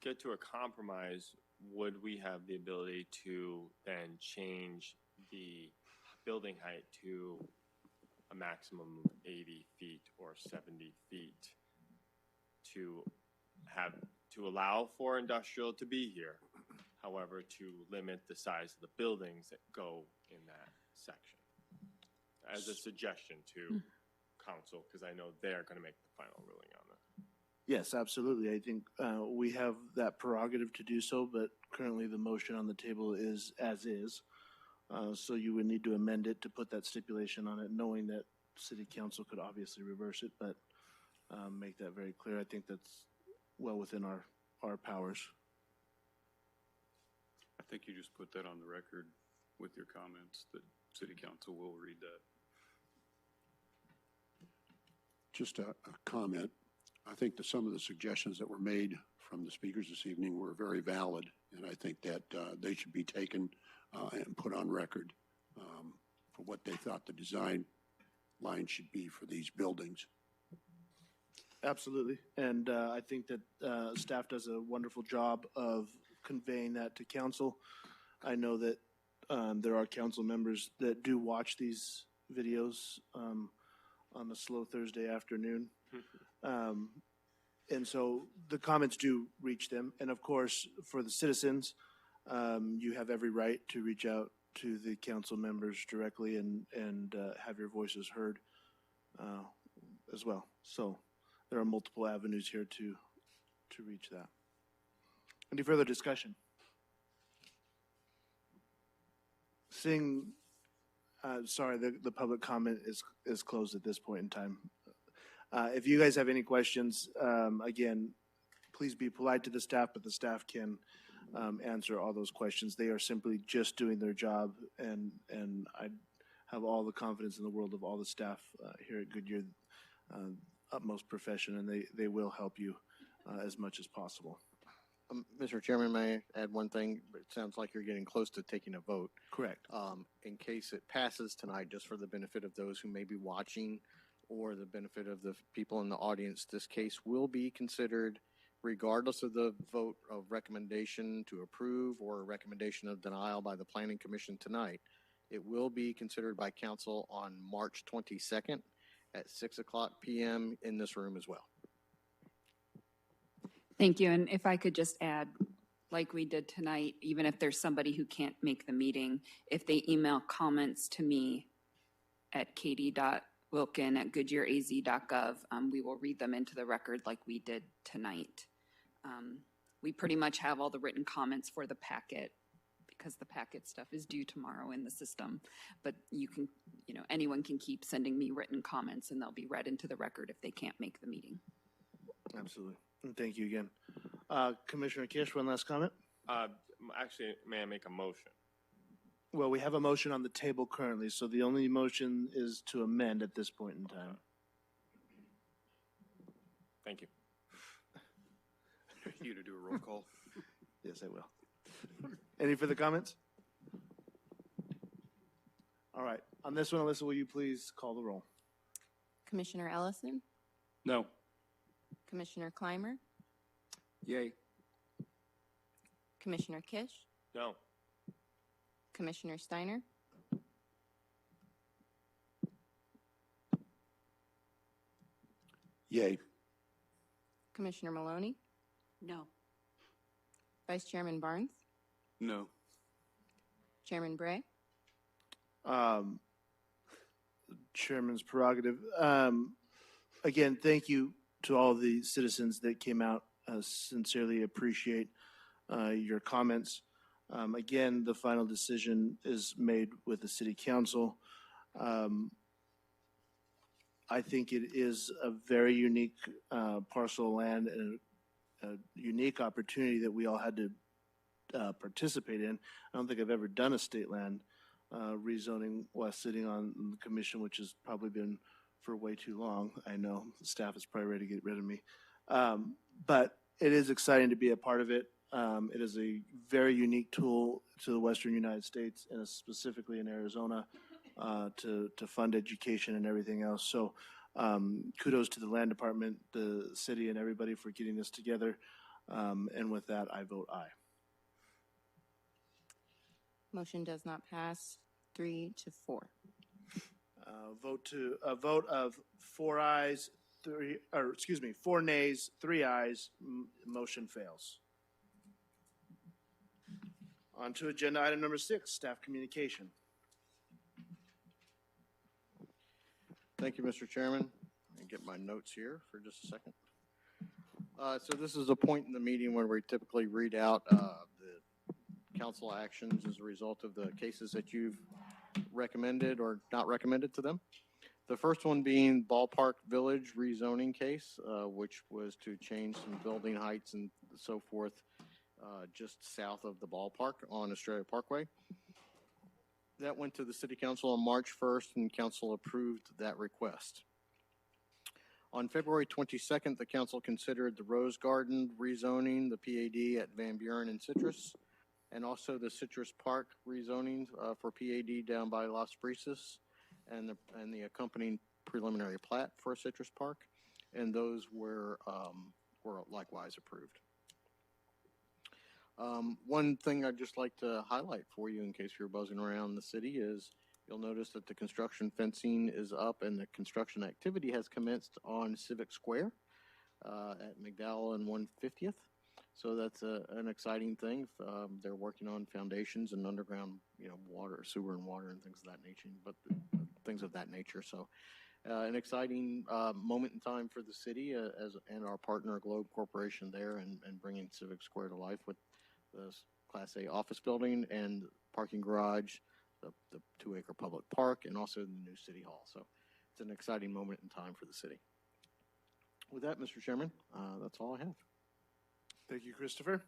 get to a compromise, would we have the ability to then change the building height to a maximum of 80 feet or 70 feet to allow for industrial to be here, however, to limit the size of the buildings that go in that section? As a suggestion to council, because I know they're going to make the final ruling on this. Yes, absolutely. I think we have that prerogative to do so, but currently the motion on the table is as is. So you would need to amend it to put that stipulation on it, knowing that city council could obviously reverse it, but make that very clear. I think that's well within our powers. I think you just put that on the record with your comments, that city council will read that. Just a comment. I think that some of the suggestions that were made from the speakers this evening were very valid, and I think that they should be taken and put on record for what they thought the design line should be for these buildings. Absolutely. And I think that staff does a wonderful job of conveying that to council. I know that there are council members that do watch these videos on a slow Thursday afternoon. And so the comments do reach them. And of course, for the citizens, you have every right to reach out to the council members directly and have your voices heard as well. So there are multiple avenues here to reach that. Any further discussion? Seeing, sorry, the public comment is closed at this point in time. If you guys have any questions, again, please be polite to the staff, but the staff can answer all those questions. They are simply just doing their job, and I have all the confidence in the world of all the staff here at Goodyear, utmost profession, and they will help you as much as possible. Mr. Chairman, may I add one thing? It sounds like you're getting close to taking a vote. Correct. In case it passes tonight, just for the benefit of those who may be watching or the benefit of the people in the audience, this case will be considered regardless of the vote of recommendation to approve or recommendation of denial by the Planning Commission tonight. It will be considered by council on March 22nd at 6:00 p.m. in this room as well. Thank you. And if I could just add, like we did tonight, even if there's somebody who can't make the meeting, if they email comments to me at katie.wilkin@goodyearaz.gov, we will read them into the record like we did tonight. We pretty much have all the written comments for the packet because the packet stuff is due tomorrow in the system. But you can, anyone can keep sending me written comments and they'll be read into the record if they can't make the meeting. Absolutely. And thank you again. Commissioner Kish, one last comment? Actually, may I make a motion? Well, we have a motion on the table currently, so the only motion is to amend at this point in time. Thank you. You to do a roll call? Yes, I will. Any further comments? All right. On this one, Alyssa, will you please call the roll? Commissioner Ellison, No. Commissioner Clymer, Yay. Commissioner Kish, No. Commissioner Steiner, Yay. Commissioner Maloney, No. Vice Chairman Barnes, No. Chairman Bray. Chairman's prerogative. Again, thank you to all the citizens that came out. Sincerely appreciate your comments. Again, the final decision is made with the city council. I think it is a very unique parcel of land and a unique opportunity that we all had to participate in. I don't think I've ever done a state land rezoning while sitting on the commission, which has probably been for way too long. I know the staff is probably ready to get rid of me. But it is exciting to be a part of it. It is a very unique tool to the Western United States and specifically in Arizona to fund education and everything else. So kudos to the land department, the city, and everybody for getting this together. And with that, I vote aye. Motion does not pass 3-4. A vote of 4 ayes, 4 nays, 3 ayes. Motion fails. On to agenda item number 6, staff communication. Thank you, Mr. Chairman. Let me get my notes here for just a second. So this is a point in the meeting where we typically read out the council actions as a result of the cases that you've recommended or not recommended to them. The first one being Ballpark Village rezoning case, which was to change some building heights and so forth just south of the ballpark on Australia Parkway. That went to the City Council on March 1st, and Council approved that request. On February 22nd, the Council considered the Rose Garden rezoning, the PAD at Van Buren and Citrus, and also the Citrus Park rezoning for PAD down by Las Brisas, and the accompanying preliminary plat for Citrus Park, and those were likewise approved. One thing I'd just like to highlight for you in case you're buzzing around the city is you'll notice that the construction fencing is up and the construction activity has commenced on Civic Square at McDowell and 150th. So that's an exciting thing. They're working on foundations and underground, water, sewer and water and things of that nature. So an exciting moment in time for the city and our partner Globe Corporation there and bringing Civic Square to life with the Class A office building and parking garage, the 2-acre public park, and also the new City Hall. So it's an exciting moment in time for the city. With that, Mr. Chairman, that's all I have. Thank you, Christopher.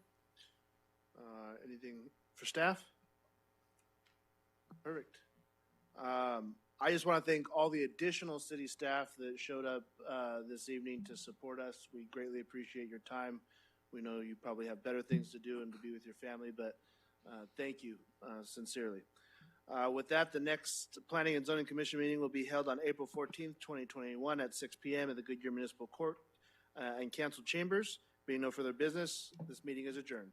Anything for staff? Perfect. I just want to thank all the additional city staff that showed up this evening to support us. We greatly appreciate your time. We know you probably have better things to do and to be with your family, but thank you sincerely. With that, the next Planning and Zoning Commission meeting will be held on April 14th, 2021 at 6 p.m. at the Goodyear Municipal Court and Council Chambers. Being no further business, this meeting is adjourned.